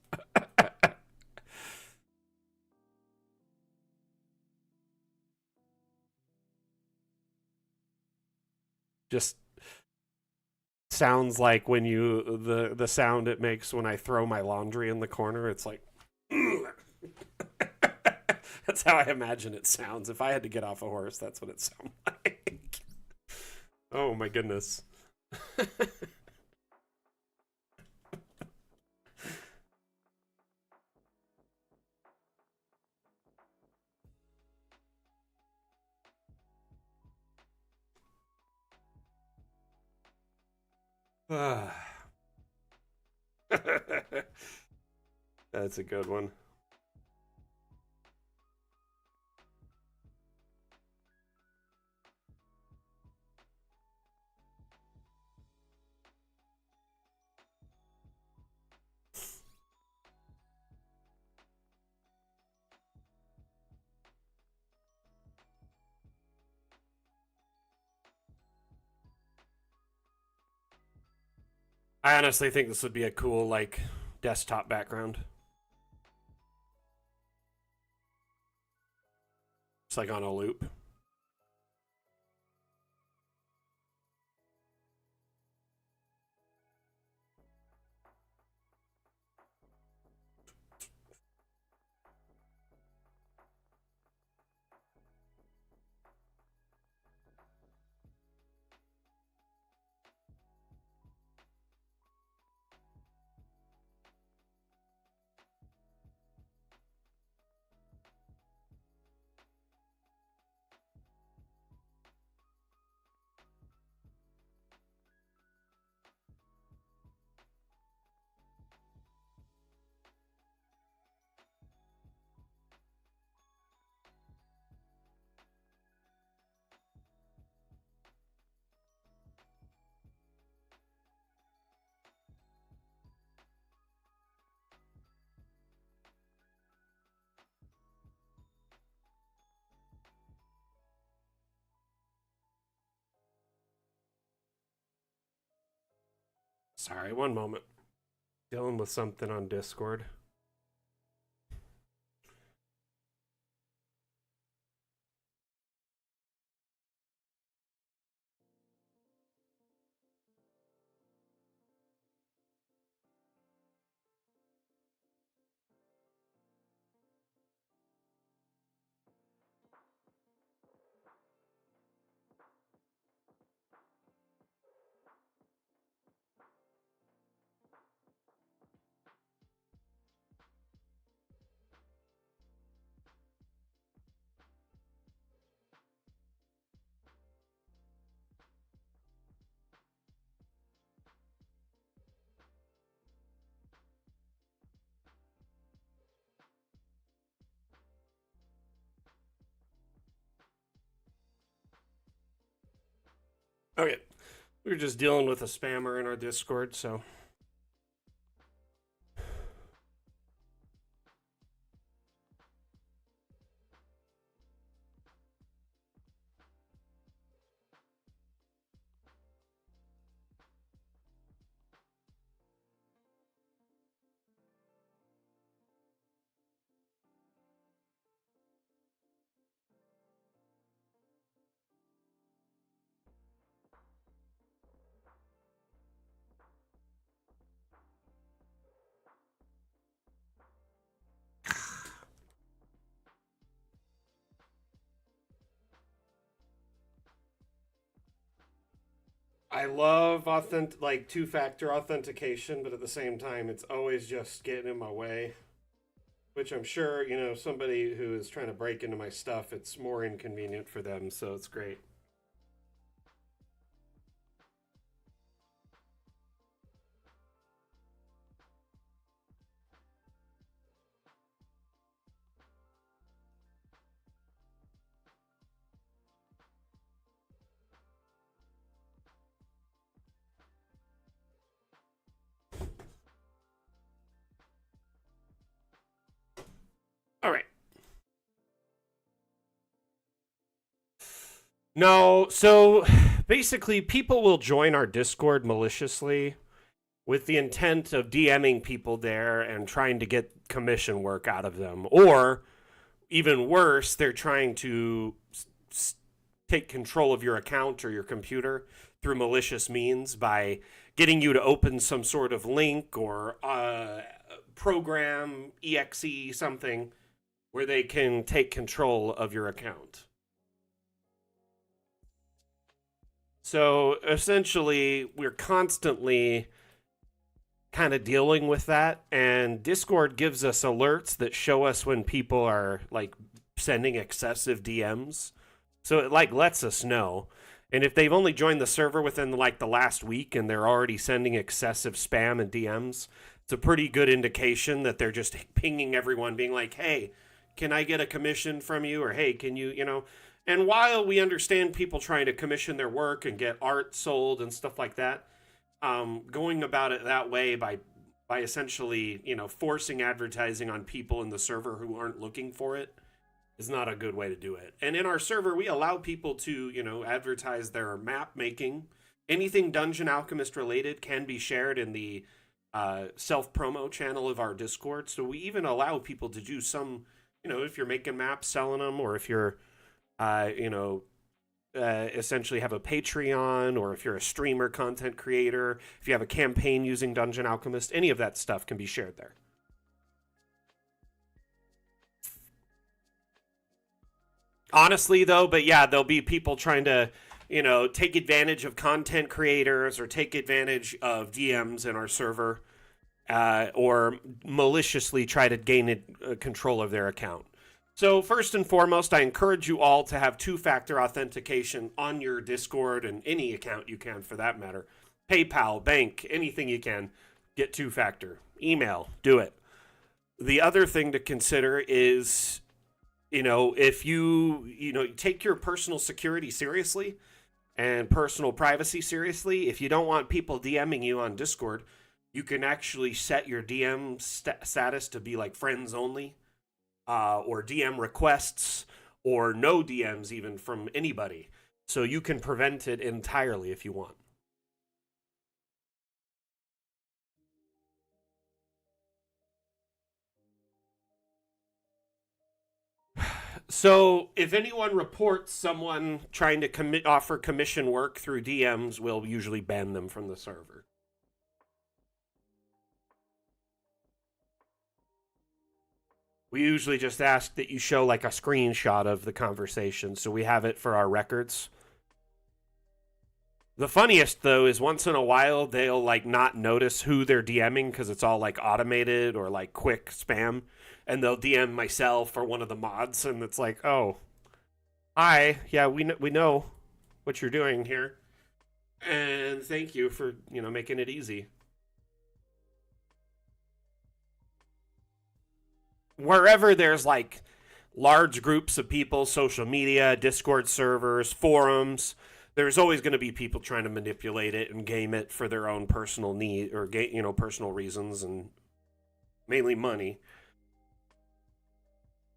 [SPEAKER 1] Just sounds like when you the sound it makes when I throw my laundry in the corner. It's like that's how I imagine it sounds. If I had to get off a horse, that's what it sounds like. Oh my goodness. That's a good one. I honestly think this would be a cool like desktop background. It's like on a loop. Sorry, one moment. Dealing with something on Discord. Okay. We were just dealing with a spammer in our Discord, so I love two-factor authentication, but at the same time, it's always just getting in my way. Which I'm sure, somebody who is trying to break into my stuff, it's more inconvenient for them, so it's great. All right. No, so basically, people will join our Discord maliciously with the intent of DMing people there and trying to get commission work out of them. Or even worse, they're trying to take control of your account or your computer through malicious means by getting you to open some sort of link or program, exe, something where they can take control of your account. So essentially, we're constantly kind of dealing with that, and Discord gives us alerts that show us when people are like sending excessive DMs. So it like lets us know. And if they've only joined the server within like the last week and they're already sending excessive spam and DMs, it's a pretty good indication that they're just pinging everyone being like, "Hey, can I get a commission from you?" Or, "Hey, can you, And while we understand people trying to commission their work and get art sold and stuff like that, going about it that way by essentially, forcing advertising on people in the server who aren't looking for it is not a good way to do it. And in our server, we allow people to, advertise their map making. Anything Dungeon Alchemist related can be shared in the self-promo channel of our Discord. So we even allow people to do some, if you're making maps, selling them, or if you're essentially have a Patreon, or if you're a streamer, content creator, if you have a campaign using Dungeon Alchemist, any of that stuff can be shared there. Honestly, though, but yeah, there'll be people trying to, take advantage of content creators or take advantage of DMs in our server, or maliciously try to gain control of their account. So first and foremost, I encourage you all to have two-factor authentication on your Discord and any account you can for that matter. PayPal, bank, anything you can, get two-factor. Email, do it. The other thing to consider is, if you, take your personal security seriously and personal privacy seriously, if you don't want people DMing you on Discord, you can actually set your DM status to be like friends only. Or DM requests, or no DMs even from anybody. So you can prevent it entirely if you want. So if anyone reports someone trying to offer commission work through DMs, we'll usually ban them from the server. We usually just ask that you show like a screenshot of the conversation so we have it for our records. The funniest, though, is once in a while they'll like not notice who they're DMing because it's all like automated or like quick spam. And they'll DM myself or one of the mods, and it's like, "Oh, hi, yeah, we know what you're doing here. And thank you for, making it easy." Wherever there's like large groups of people, social media, Discord servers, forums, there's always going to be people trying to manipulate it and game it for their own personal need or personal reasons, and mainly money.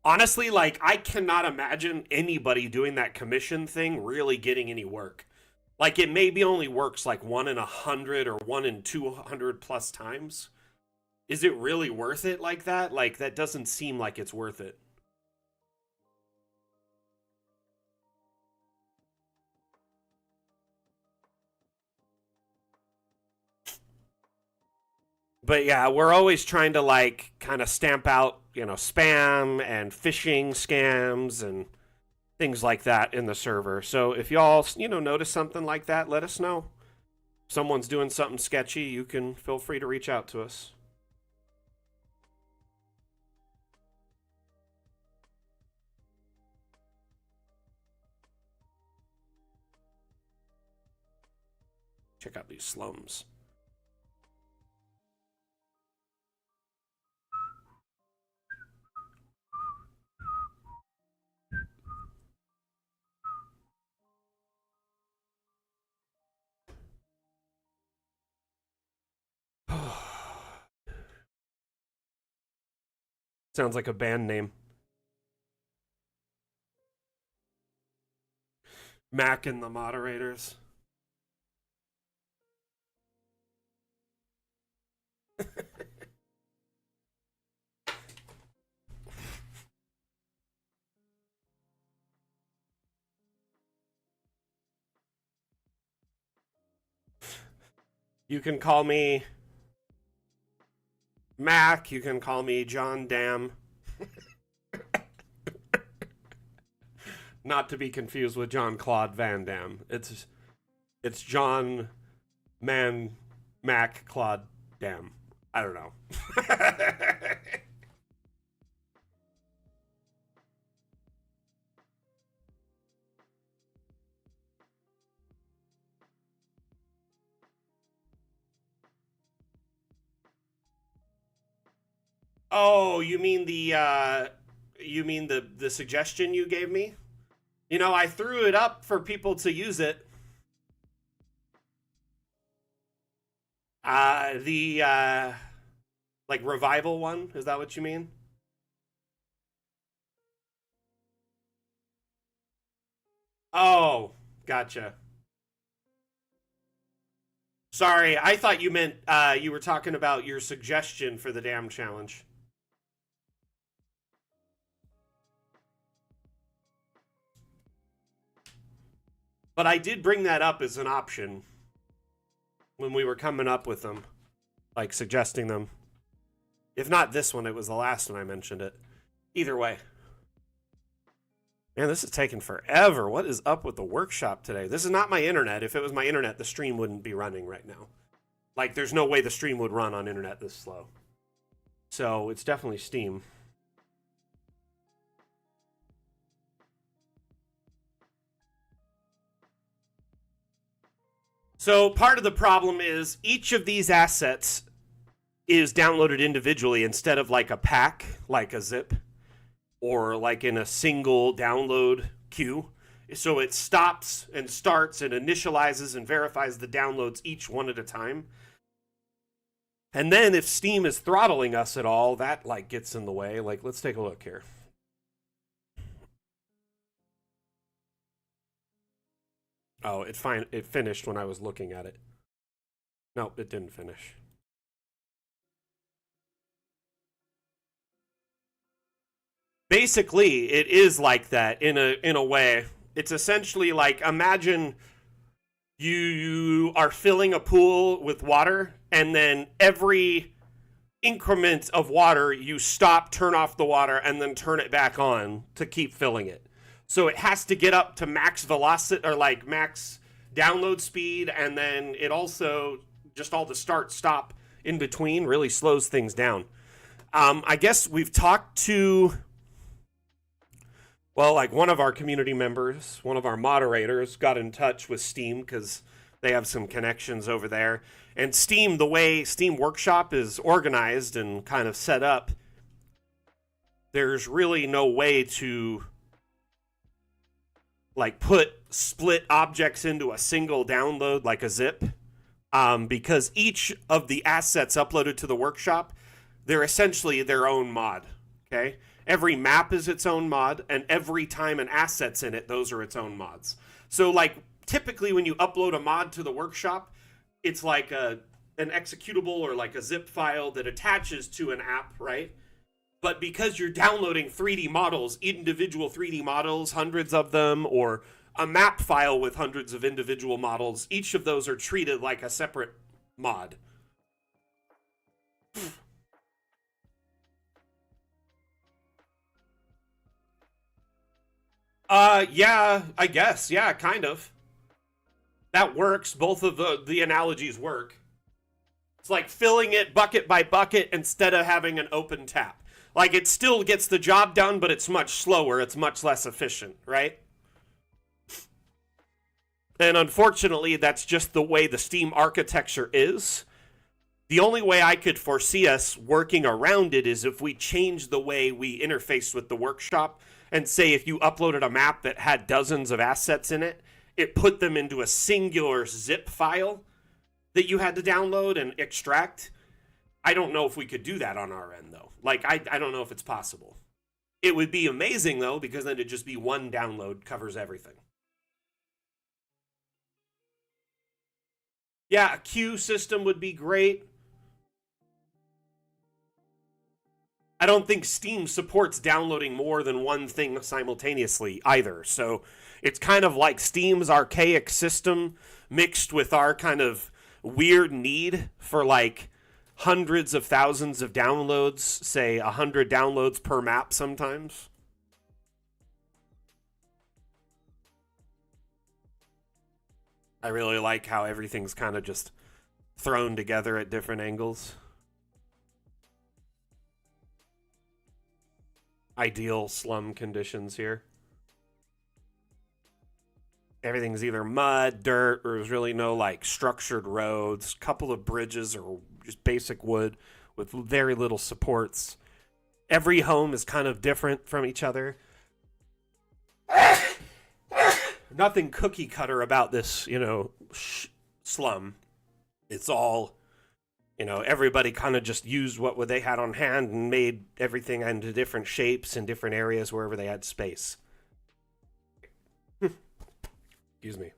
[SPEAKER 1] Honestly, like, I cannot imagine anybody doing that commission thing really getting any work. Like, it maybe only works like 1 in 100 or 1 in 200 plus times. Is it really worth it like that? Like, that doesn't seem like it's worth it. But yeah, we're always trying to like kind of stamp out, spam and phishing scams and things like that in the server. So if y'all, notice something like that, let us know. someone's doing something sketchy, you can feel free to reach out to us. Check out these slums. Sounds like a band name. Mac and the Moderators. You can call me Mac. You can call me John Dam. Not to be confused with John Claude Van Damme. It's John Man Mac Claude Dam. I don't know. Oh, you mean the suggestion you gave me? You know, I threw it up for people to use it. The like revival one, is that what you mean? Oh, gotcha. Sorry, I thought you meant you were talking about your suggestion for the damn challenge. But I did bring that up as an option when we were coming up with them, like suggesting them. If not this one, it was the last one I mentioned it. Either way. Man, this is taking forever. What is up with the workshop today? This is not my internet. If it was my internet, the stream wouldn't be running right now. Like, there's no way the stream would run on internet this slow. So, it's definitely Steam. So, part of the problem is each of these assets is downloaded individually instead of like a pack, like a zip, or like in a single download queue. So it stops and starts and initializes and verifies the downloads each one at a time. And then if Steam is throttling us at all, that like gets in the way. Like, let's take a look here. Oh, it finished when I was looking at it. Nope, it didn't finish. Basically, it is like that in a way. It's essentially like, imagine you are filling a pool with water, and then every increment of water you stop, turn off the water, and then turn it back on to keep filling it. So it has to get up to max velocity, or like max download speed, and then it also, just all the start stop in between really slows things down. I guess we've talked to, well, like one of our community members, one of our moderators got in touch with Steam because they have some connections over there. And Steam, the way Steam Workshop is organized and kind of set up, there's really no way to like put split objects into a single download like a zip, because each of the assets uploaded to the workshop, they're essentially their own mod. Okay, every map is its own mod, and every time an asset's in it, those are its own mods. So like typically when you upload a mod to the workshop, it's like an executable or like a zip file that attaches to an app, right? But because you're downloading 3D models, individual 3D models, hundreds of them, or a map file with hundreds of individual models, each of those are treated like a separate mod. Yeah, I guess. Yeah, kind of. That works. Both of the analogies work. It's like filling it bucket by bucket instead of having an open tap. Like, it still gets the job done, but it's much slower. It's much less efficient, right? And unfortunately, that's just the way the Steam architecture is. The only way I could foresee us working around it is if we change the way we interface with the workshop and say if you uploaded a map that had dozens of assets in it, it put them into a singular zip file that you had to download and extract. I don't know if we could do that on our end, though. Like, I don't know if it's possible. It would be amazing, though, because then it'd just be one download covers everything. Yeah, a queue system would be great. I don't think Steam supports downloading more than one thing simultaneously either. So it's kind of like Steam's archaic system mixed with our kind of weird need for like hundreds of thousands of downloads, say 100 downloads per map sometimes. I really like how everything's kind of just thrown together at different angles. Ideal slum conditions here. Everything's either mud, dirt, or there's really no like structured roads. Couple of bridges or just basic wood with very little supports. Every home is kind of different from each other. Nothing cookie cutter about this, slum. It's all, everybody kind of just used what they had on hand and made everything into different shapes in different areas wherever they had space. Excuse me.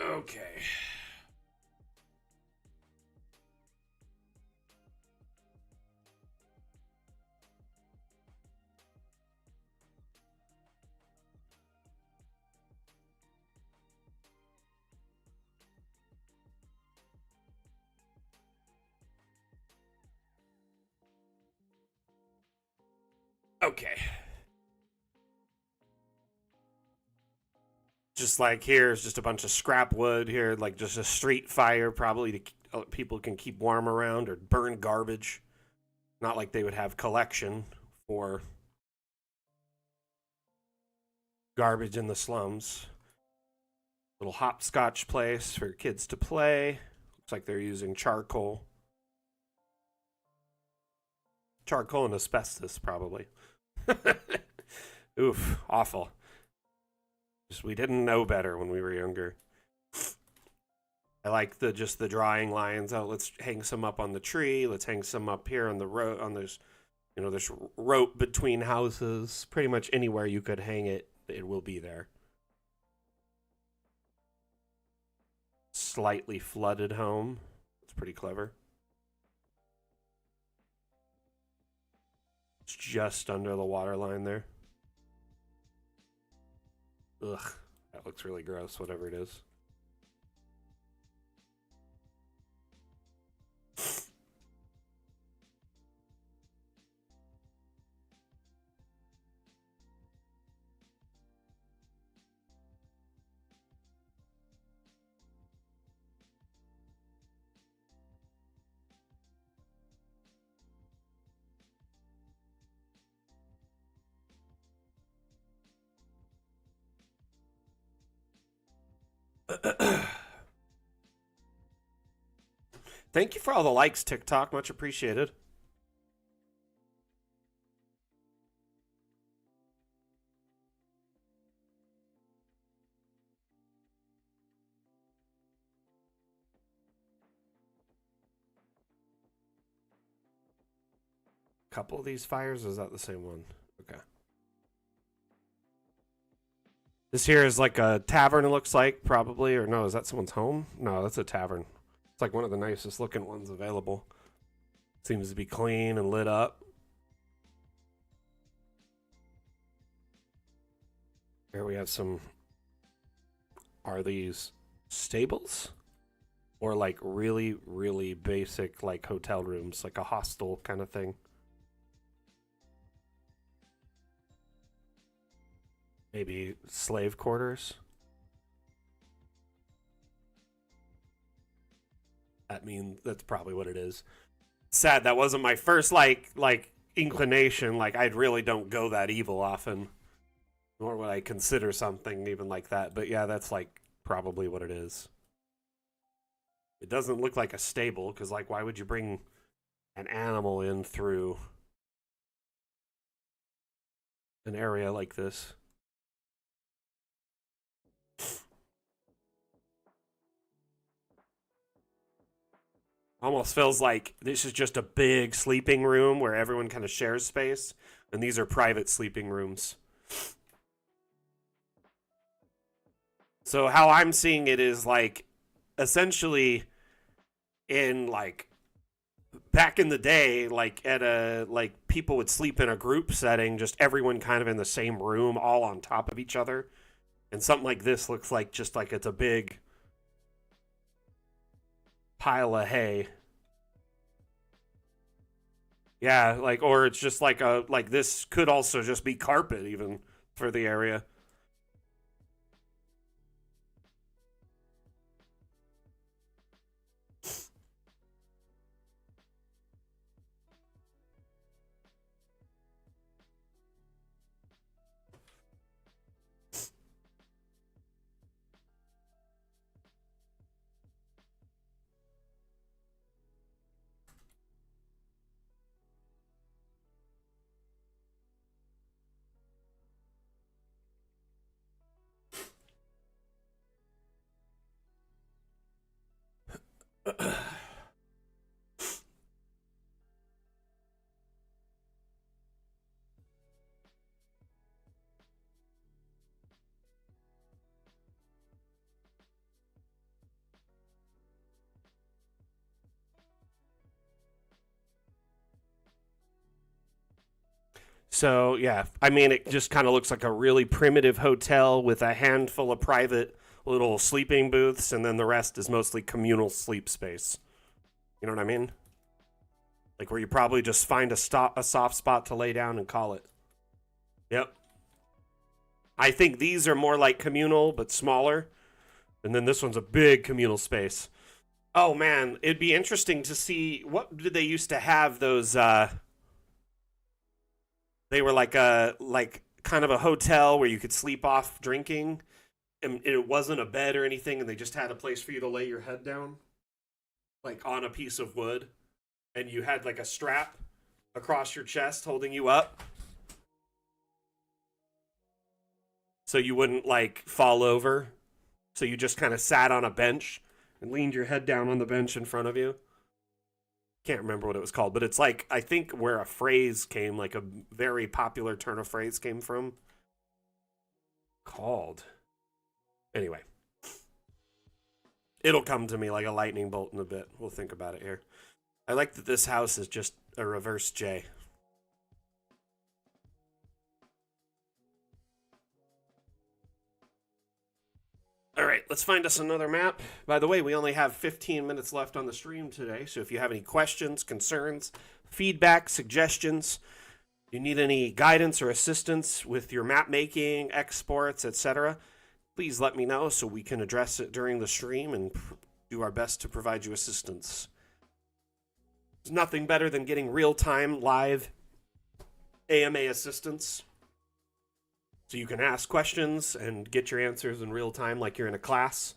[SPEAKER 1] Okay. Okay. Just like here's just a bunch of scrap wood here, like just a street fire probably to people can keep warm around or burn garbage. Not like they would have collection for garbage in the slums. Little hopscotch place for kids to play. Looks like they're using charcoal. Charcoal and asbestos, probably. Oof, awful. Just we didn't know better when we were younger. I like the drawing lines. Oh, let's hang some up on the tree. Let's hang some up here on the road. On this, there's rope between houses. Pretty much anywhere you could hang it, it will be there. Slightly flooded home. It's pretty clever. It's just under the water line there. Ugh, that looks really gross, whatever it is. Thank you for all the likes, TikTok. Much appreciated. Couple of these fires, or is that the same one? Okay. This here is like a tavern, it looks like, probably. Or no, is that someone's home? No, that's a tavern. It's like one of the nicest looking ones available. Seems to be clean and lit up. Here we have some Are these stables? Or like really, really basic like hotel rooms, like a hostel kind of thing? Maybe slave quarters? I mean, that's probably what it is. Sad that wasn't my first like inclination. Like I really don't go that evil often, nor would I consider something even like that. But yeah, that's like probably what it is. It doesn't look like a stable because like why would you bring an animal in through an area like this? Almost feels like this is just a big sleeping room where everyone kind of shares space, and these are private sleeping rooms. So how I'm seeing it is like essentially in like back in the day, like at a like people would sleep in a group setting, just everyone kind of in the same room, all on top of each other. And something like this looks like just like it's a big pile of hay. Yeah, like or it's just like a like this could also just be carpet even for the area. So, yeah, I mean, it just kind of looks like a really primitive hotel with a handful of private little sleeping booths, and then the rest is mostly communal sleep space. You know what I mean? Like where you probably just find a soft spot to lay down and call it. Yep. I think these are more like communal but smaller, and then this one's a big communal space. Oh man, it'd be interesting to see what did they used to have those they were like a like kind of a hotel where you could sleep off drinking and it wasn't a bed or anything and they just had a place for you to lay your head down like on a piece of wood and you had like a strap across your chest holding you up so you wouldn't like fall over. So you just kind of sat on a bench and leaned your head down on the bench in front of you. Can't remember what it was called, but it's like I think where a phrase came, like a very popular turn of phrase came from. Called. Anyway, it'll come to me like a lightning bolt in a bit. We'll think about it here. I like that this house is just a reverse J. All right, let's find us another map. By the way, we only have 15 minutes left on the stream today, so if you have any questions, concerns, feedback, suggestions, you need any guidance or assistance with your map making, exports, etc., please let me know so we can address it during the stream and do our best to provide you assistance. There's nothing better than getting real-time, live AMA assistance. So you can ask questions and get your answers in real time like you're in a class.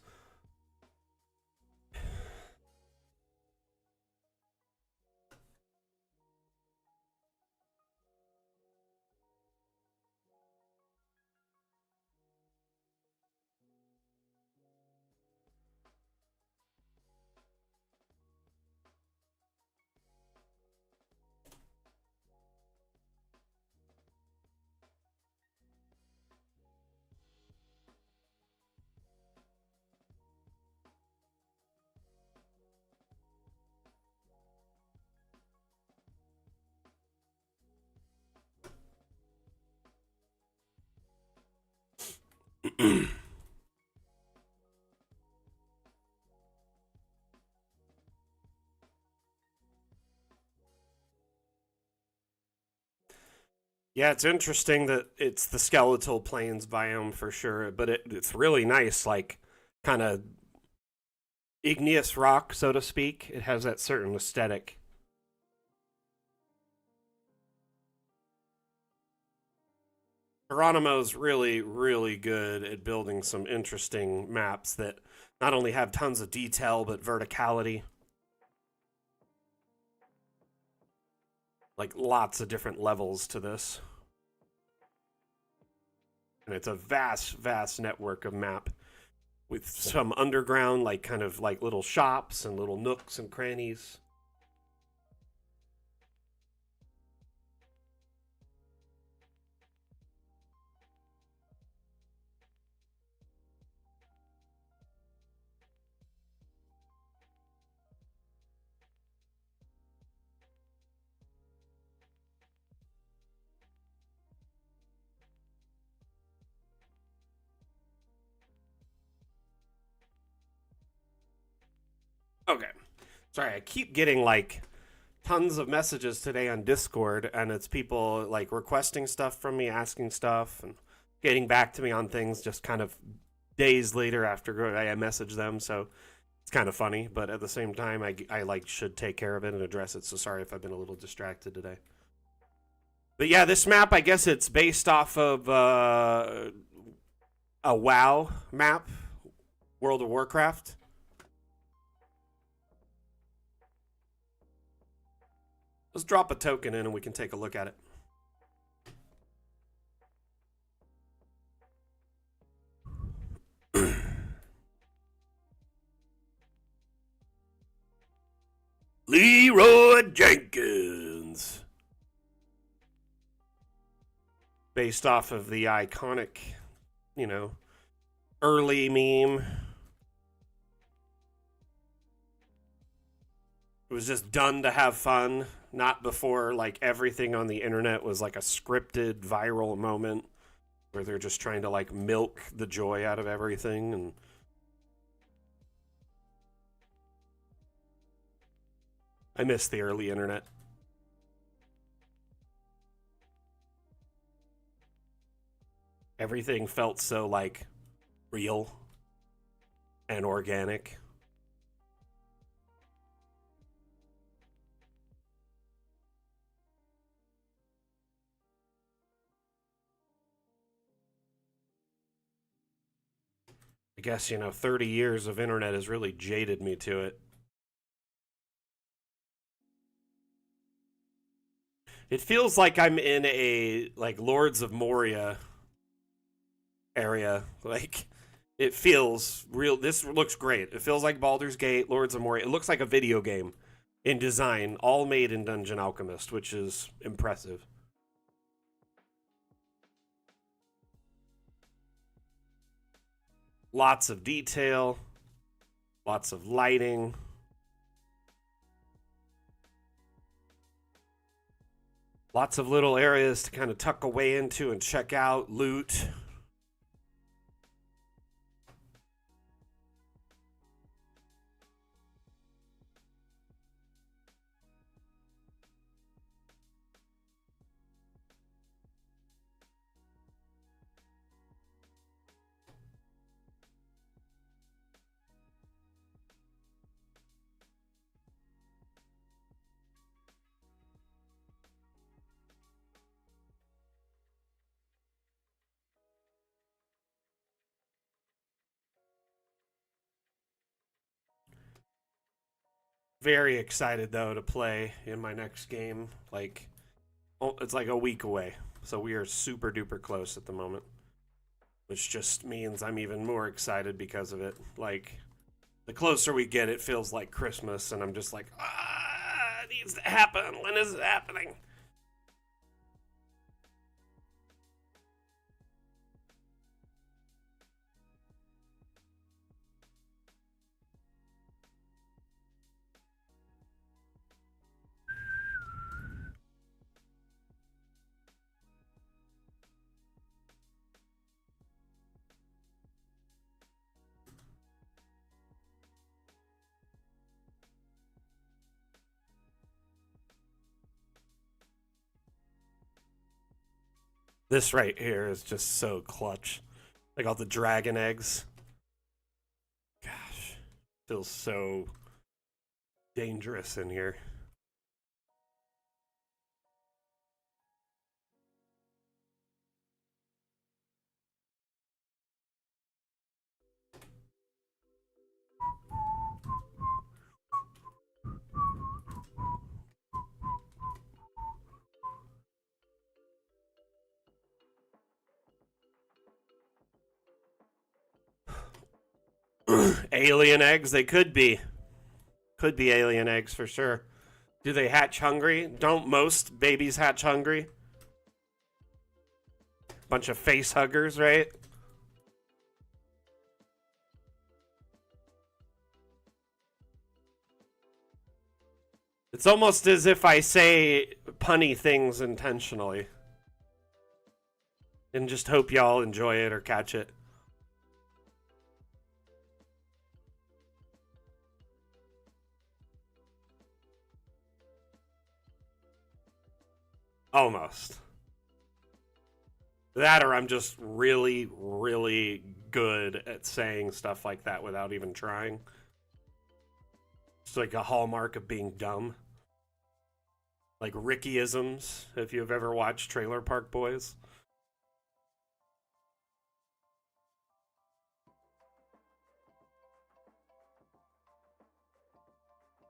[SPEAKER 1] Yeah, it's interesting that it's the skeletal plains biome for sure, but it's really nice, like kind of igneous rock, so to speak. It has that certain aesthetic. Geronimo's really, really good at building some interesting maps that not only have tons of detail but verticality. Like lots of different levels to this. And it's a vast, vast network of map with some underground, like kind of like little shops and little nooks and crannies. Okay. Sorry, I keep getting like tons of messages today on Discord, and it's people like requesting stuff from me, asking stuff, and getting back to me on things just kind of days later after I message them. So it's kind of funny, but at the same time, I like should take care of it and address it. So sorry if I've been a little distracted today. But yeah, this map, I guess it's based off of a WoW map, World of Warcraft. Let's drop a token in and we can take a look at it. Leroy Jenkins. Based off of the iconic, early meme. It was just done to have fun, not before like everything on the internet was like a scripted viral moment where they're just trying to like milk the joy out of everything. And I miss the early internet. Everything felt so like real and organic. I guess, 30 years of internet has really jaded me to it. It feels like I'm in a like Lords of Moria area. Like it feels real. This looks great. It feels like Baldur's Gate, Lords of Moria. It looks like a video game in design, all made in Dungeon Alchemist, which is impressive. Lots of detail, lots of lighting. Lots of little areas to kind of tuck away into and check out, loot. Very excited though to play in my next game. Like, it's like a week away, so we are super duper close at the moment, which just means I'm even more excited because of it. Like, the closer we get, it feels like Christmas, and I'm just like, it needs to happen. When is it happening? This right here is just so clutch. Like all the dragon eggs. Gosh, feels so dangerous in here. Alien eggs, they could be. Could be alien eggs for sure. Do they hatch hungry? Don't most babies hatch hungry? Bunch of face huggers, right? It's almost as if I say punny things intentionally. And just hope y'all enjoy it or catch it. Almost. That or I'm just really, really good at saying stuff like that without even trying. It's like a hallmark of being dumb. Like Rickyisms, if you've ever watched Trailer Park Boys.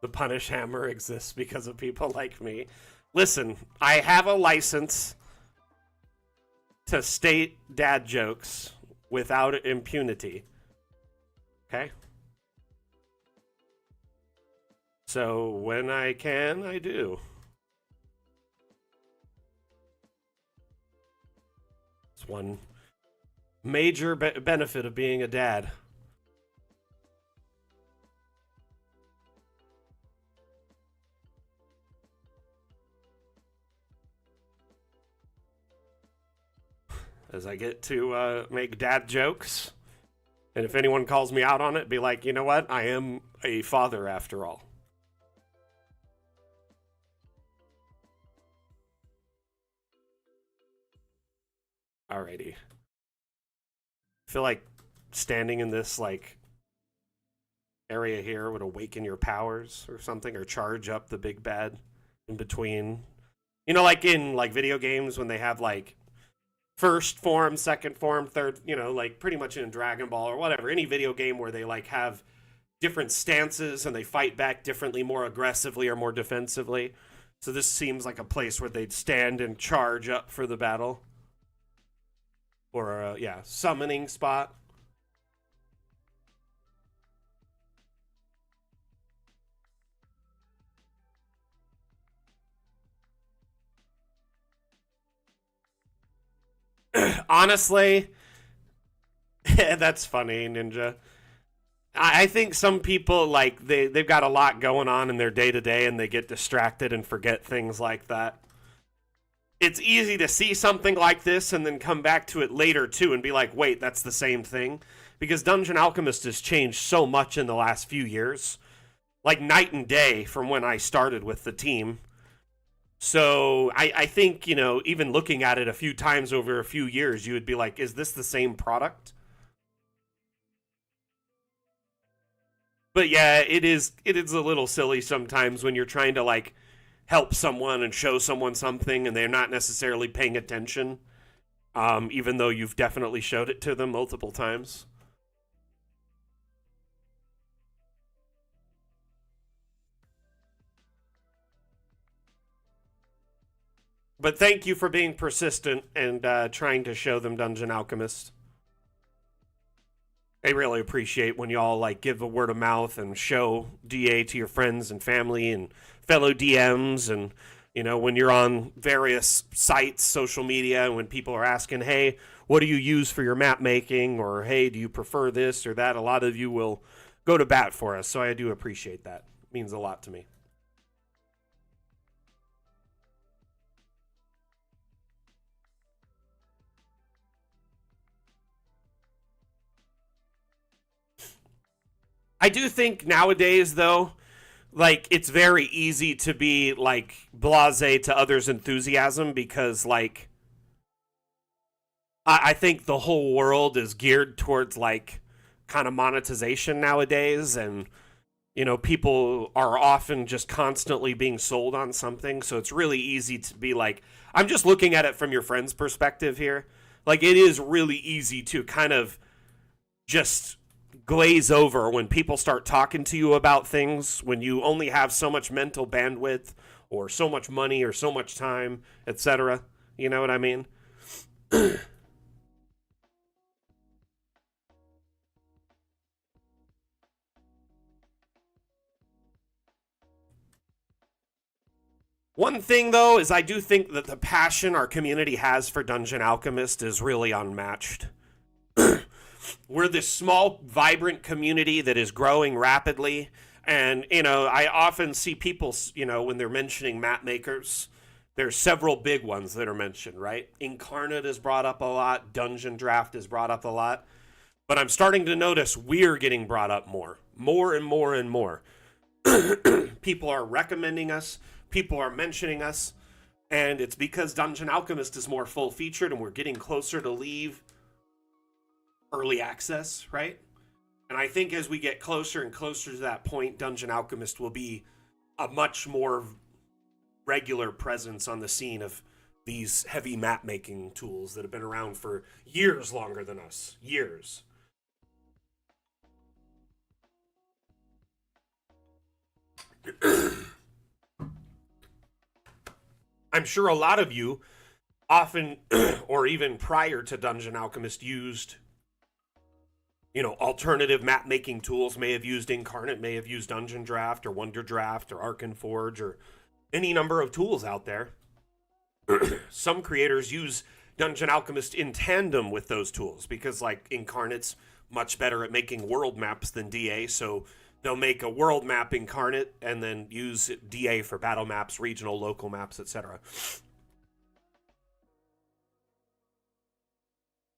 [SPEAKER 1] The Punish Hammer exists because of people like me. Listen, I have a license to state dad jokes without impunity. Okay? So when I can, I do. It's one major benefit of being a dad. As I get to make dad jokes. And if anyone calls me out on it, be like, you know what? I am a father after all. Alrighty. I feel like standing in this, like, area here would awaken your powers or something, or charge up the big bad in between. You know, like in, like, video games when they have, like, first form, second form, third, you know, like pretty much in Dragon Ball or whatever, any video game where they like have different stances and they fight back differently, more aggressively or more defensively. So this seems like a place where they'd stand and charge up for the battle. Or yeah, summoning spot. Honestly, that's funny, Ninja. I think some people like they've got a lot going on in their day to day and they get distracted and forget things like that. It's easy to see something like this and then come back to it later too and be like, wait, that's the same thing. Because Dungeon Alchemist has changed so much in the last few years. Like night and day from when I started with the team. So I think, you know, even looking at it a few times over a few years, you would be like, is this the same product? But yeah, it is a little silly sometimes when you're trying to like help someone and show someone something and they're not necessarily paying attention, even though you've definitely showed it to them multiple times. But thank you for being persistent and trying to show them Dungeon Alchemist. I really appreciate when y'all like give a word of mouth and show DA to your friends and family and fellow DMs, and you know when you're on various sites, social media, and when people are asking, "Hey, what do you use for your map making?" or "Hey, do you prefer this or that?" A lot of you will go to bat for us, so I do appreciate that. It means a lot to me. I do think nowadays, though, like it's very easy to be like blasé to others' enthusiasm because like I think the whole world is geared towards like kind of monetization nowadays, and people are often just constantly being sold on something. So it's really easy to be like, I'm just looking at it from your friend's perspective here. Like, it is really easy to kind of just glaze over when people start talking to you about things, when you only have so much mental bandwidth or so much money or so much time, etc. You know what I mean? One thing, though, is I do think that the passion our community has for Dungeon Alchemist is really unmatched. We're this small, vibrant community that is growing rapidly. And, I often see people, when they're mentioning map makers, there's several big ones that are mentioned, right? Inkarnate is brought up a lot. Dungeon Draft is brought up a lot. But I'm starting to notice we're getting brought up more and more and more. People are recommending us. People are mentioning us. And it's because Dungeon Alchemist is more full featured and we're getting closer to leave early access, right? And I think as we get closer and closer to that point, Dungeon Alchemist will be a much more regular presence on the scene of these heavy map making tools that have been around for years longer than us. Years. I'm sure a lot of you often or even prior to Dungeon Alchemist used alternative map making tools, may have used Inkarnate, may have used Dungeon Draft or Wonder Draft or Arkenforge or any number of tools out there. Some creators use Dungeon Alchemist in tandem with those tools because, like, Inkarnate's much better at making world maps than DA, so they'll make a world map Inkarnate and then use DA for battle maps, regional, local maps, etc.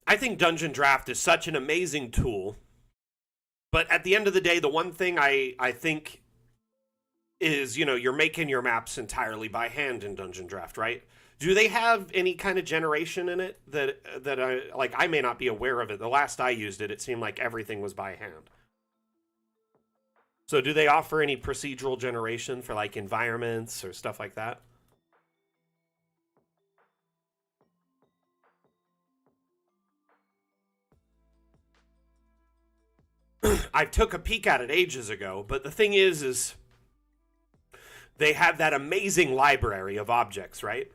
[SPEAKER 1] I think Dungeon Draft is such an amazing tool, but at the end of the day, the one thing I think is, you're making your maps entirely by hand in Dungeon Draft, right? Do they have any kind of generation in it that I may not be aware of it? The last I used it, it seemed like everything was by hand. So do they offer any procedural generation for like environments or stuff like that? I took a peek at it ages ago, but the thing is they have that amazing library of objects, right?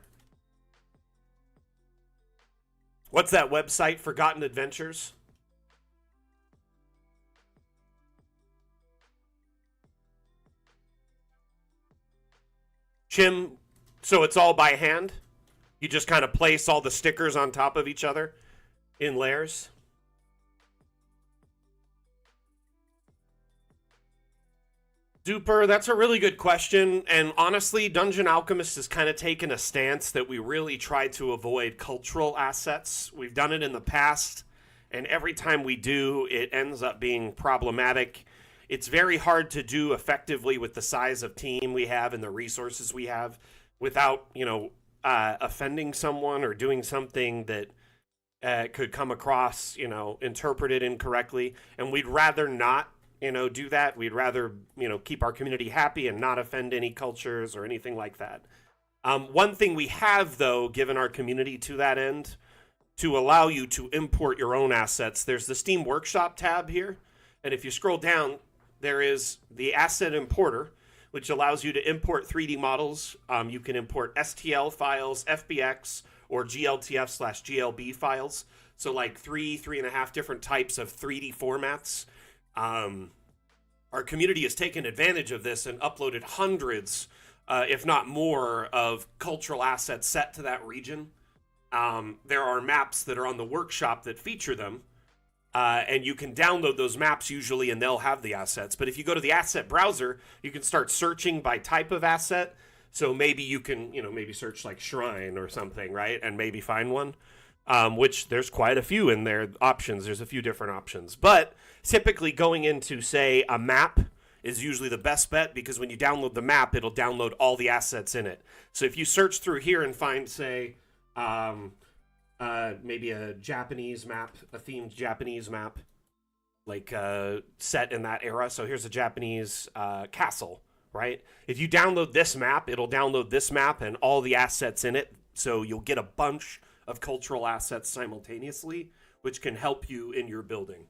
[SPEAKER 1] What's that website, Forgotten Adventures? Chim, so it's all by hand? You just kind of place all the stickers on top of each other in layers? Duper, that's a really good question. And honestly, Dungeon Alchemist has kind of taken a stance that we really try to avoid cultural assets. We've done it in the past, and every time we do, it ends up being problematic. It's very hard to do effectively with the size of team we have and the resources we have without, offending someone or doing something that could come across, interpreted incorrectly. And we'd rather not do that. We'd rather, keep our community happy and not offend any cultures or anything like that. One thing we have, though, given our community to that end, to allow you to import your own assets, there's the Steam Workshop tab here. And if you scroll down, there is the Asset Importer, which allows you to import 3D models. You can import STL files, FBX, or GLTF/GLB files. So like three and a half different types of 3D formats. Our community has taken advantage of this and uploaded hundreds, if not more, of cultural assets set to that region. There are maps that are on the workshop that feature them, and you can download those maps usually and they'll have the assets. But if you go to the asset browser, you can start searching by type of asset. So maybe you can, maybe search like shrine or something, right? And maybe find one, which there's quite a few in there options. There's a few different options. But typically going into, say, a map is usually the best bet because when you download the map, it'll download all the assets in it. So if you search through here and find, say, maybe a Japanese map, a themed Japanese map, like set in that era. So here's a Japanese castle, right? If you download this map, it'll download this map and all the assets in it. So you'll get a bunch of cultural assets simultaneously, which can help you in your building.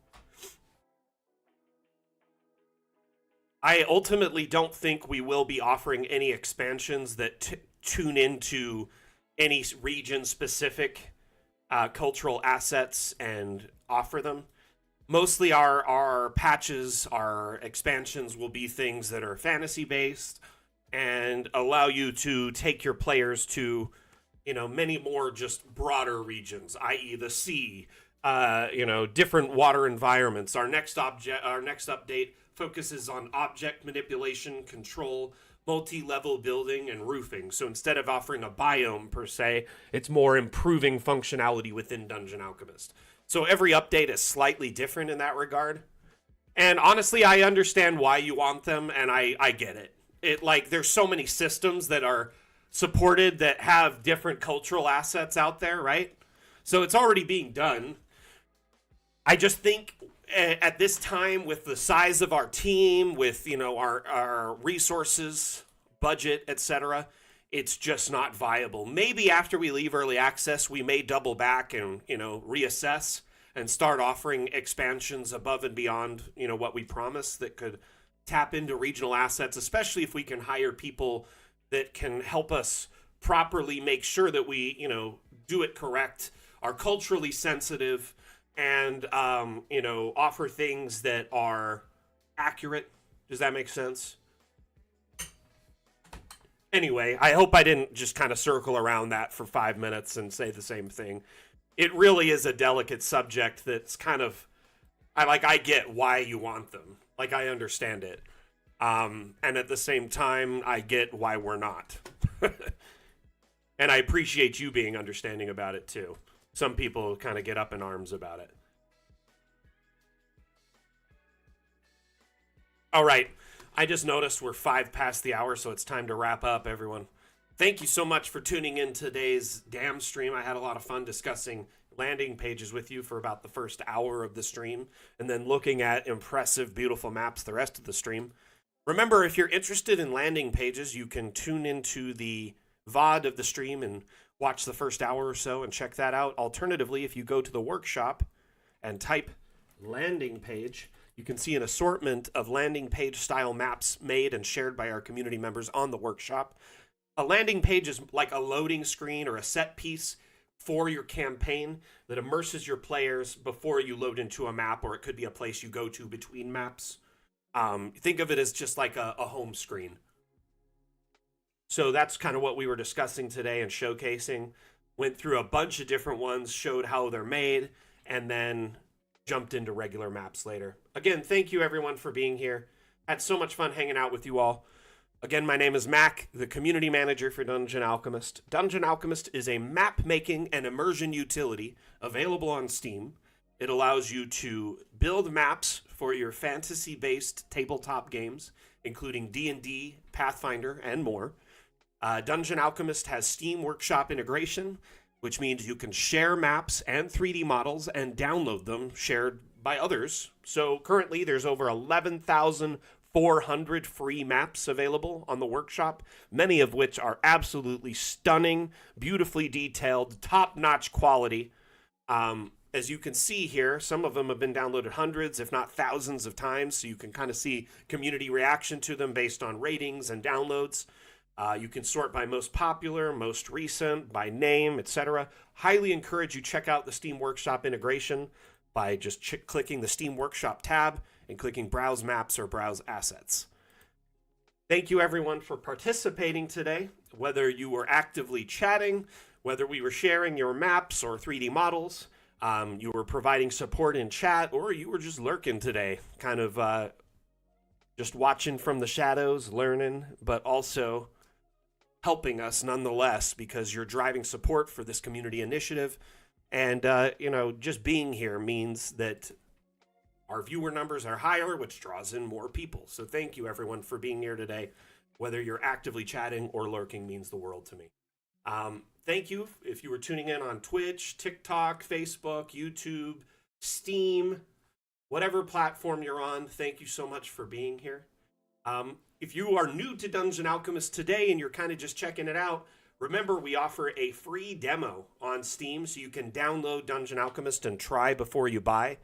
[SPEAKER 1] I ultimately don't think we will be offering any expansions that tune into any region-specific cultural assets and offer them. Mostly our patches, our expansions will be things that are fantasy-based and allow you to take your players to, many more just broader regions, i.e. the sea, different water environments. Our next update focuses on object manipulation, control, multi-level building, and roofing. So instead of offering a biome per se, it's more improving functionality within Dungeon Alchemist. So every update is slightly different in that regard. And honestly, I understand why you want them, and I get it. There's so many systems that are supported that have different cultural assets out there, right? So it's already being done. I just think at this time, with the size of our team, with our resources, budget, etc., it's just not viable. Maybe after we leave early access, we may double back and reassess and start offering expansions above and beyond what we promised that could tap into regional assets, especially if we can hire people that can help us properly make sure that we do it correct, are culturally sensitive, and offer things that are accurate. Does that make sense? Anyway, I hope I didn't just kind of circle around that for 5 minutes and say the same thing. It really is a delicate subject that's kind of, I get why you want them. I understand it. And at the same time, I get why we're not. And I appreciate you being understanding about it too. Some people kind of get up in arms about it. All right. I just noticed we're 5 past the hour, so it's time to wrap up, everyone. Thank you so much for tuning in today's Dam stream. I had a lot of fun discussing landing pages with you for about the first hour of the stream, and then looking at impressive, beautiful maps the rest of the stream. Remember, if you're interested in landing pages, you can tune into the VOD of the stream and watch the first hour or so and check that out. Alternatively, if you go to the workshop and type landing page, you can see an assortment of landing page style maps made and shared by our community members on the workshop. A landing page is like a loading screen or a set piece for your campaign that immerses your players before you load into a map, or it could be a place you go to between maps. Think of it as just like a home screen. So that's kind of what we were discussing today and showcasing. Went through a bunch of different ones, showed how they're made, and then jumped into regular maps later. Again, thank you everyone for being here. Had so much fun hanging out with you all. Again, my name is Mac, the community manager for Dungeon Alchemist. Dungeon Alchemist is a map-making and immersion utility available on Steam. It allows you to build maps for your fantasy-based tabletop games, including D&D, Pathfinder, and more. Dungeon Alchemist has Steam Workshop integration, which means you can share maps and 3D models and download them shared by others. So currently there's over 11,400 free maps available on the workshop, many of which are absolutely stunning, beautifully detailed, top-notch quality. As you can see here, some of them have been downloaded hundreds, if not thousands of times, so you can kind of see community reaction to them based on ratings and downloads. You can sort by most popular, most recent, by name, etc. Highly encourage you check out the Steam Workshop integration by just clicking the Steam Workshop tab and clicking Browse Maps or Browse Assets. Thank you everyone for participating today, whether you were actively chatting, whether we were sharing your maps or 3D models, you were providing support in chat, or you were just lurking today, kind of just watching from the shadows, learning, but also helping us nonetheless, because you're driving support for this community initiative. And, just being here means that our viewer numbers are higher, which draws in more people. So thank you, everyone, for being here today. Whether you're actively chatting or lurking means the world to me. thank you if you were tuning in on Twitch, TikTok, Facebook, YouTube, Steam, whatever platform you're on. Thank you so much for being here. If you are new to Dungeon Alchemist today and you're kind of just checking it out, remember we offer a free demo on Steam so you can download Dungeon Alchemist and try before you buy.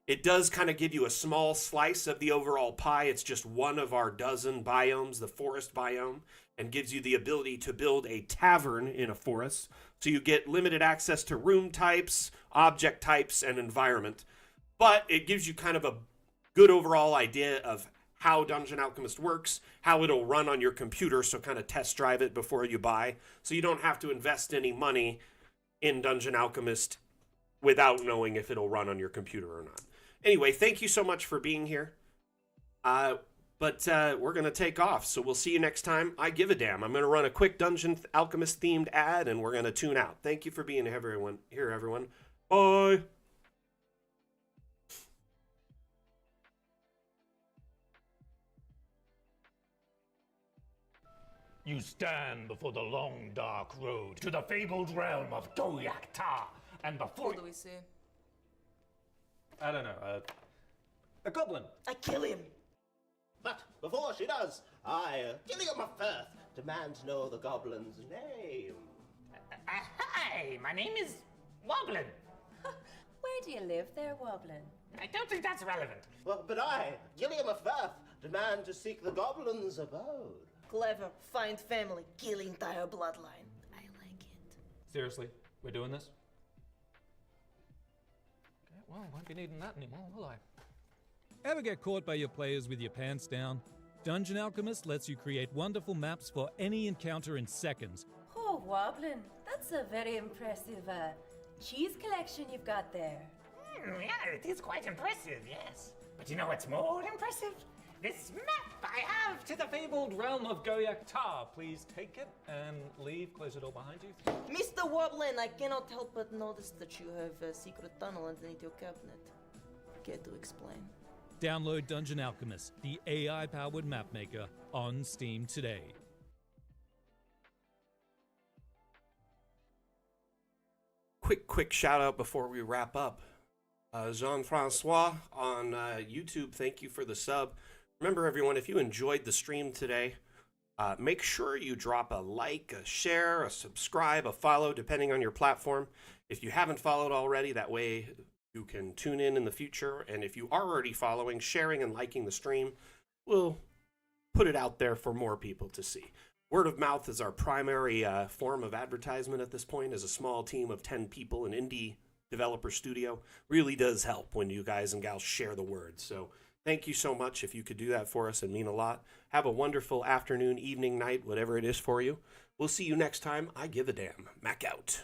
[SPEAKER 1] It does kind of give you a small slice of the overall pie. It's just one of our dozen biomes, the forest biome, and gives you the ability to build a tavern in a forest. So you get limited access to room types, object types, and environment. But it gives you kind of a good overall idea of how Dungeon Alchemist works, how it'll run on your computer, so kind of test drive it before you buy, so you don't have to invest any money in Dungeon Alchemist without knowing if it'll run on your computer or not. Anyway, thank you so much for being here. But we're going to take off, so we'll see you next time. I give a damn. I'm going to run a quick Dungeon Alchemist-themed ad, and we're going to tune out. Thank you for being here, everyone. Bye!
[SPEAKER 3] You stand before the long, dark road to the fabled realm of Goyak Ta, and before
[SPEAKER 4] What do we see?
[SPEAKER 5] I don't know. A goblin.
[SPEAKER 4] I kill him.
[SPEAKER 6] But before she does, I, Gilliam of Firth, demand to know the goblin's name.
[SPEAKER 3] Hi, my name is Woblin.
[SPEAKER 7] Where do you live there, Woblin?
[SPEAKER 3] I don't think that's relevant.
[SPEAKER 6] Well, but I, Gilliam of Firth, demand to seek the goblin's abode.
[SPEAKER 4] Clever. Find family. Kill entire bloodline. I like it.
[SPEAKER 5] Seriously, we're doing this?
[SPEAKER 8] Okay, well, won't be needing that anymore, will I?
[SPEAKER 9] Ever get caught by your players with your pants down? Dungeon Alchemist lets you create wonderful maps for any encounter in seconds.
[SPEAKER 7] Oh, Woblin, that's a very impressive cheese collection you've got there.
[SPEAKER 3] Yeah, it is quite impressive, yes. But you know what's more impressive? This map I have to the fabled realm of
[SPEAKER 8] Goyak Ta, please take it and leave. Close the door behind you.
[SPEAKER 4] Mr. Woblin, I cannot help but notice that you have a secret tunnel underneath your cabinet. Care to explain?
[SPEAKER 9] Download Dungeon Alchemist, the AI-powered map maker, on Steam today.
[SPEAKER 1] Quick shout out before we wrap up. Jean-Francois on YouTube, thank you for the sub. Remember, everyone, if you enjoyed the stream today, make sure you drop a like, a share, a subscribe, a follow, depending on your platform. If you haven't followed already, that way you can tune in the future. And if you are already following, sharing, and liking the stream, we'll put it out there for more people to see. Word of mouth is our primary form of advertisement at this point. As a small team of 10 people, an indie developer studio really does help when you guys and gals share the word. So thank you so much. If you could do that for us, it'd mean a lot. Have a wonderful afternoon, evening, night, whatever it is for you. We'll see you next time. I give a damn. Mac out.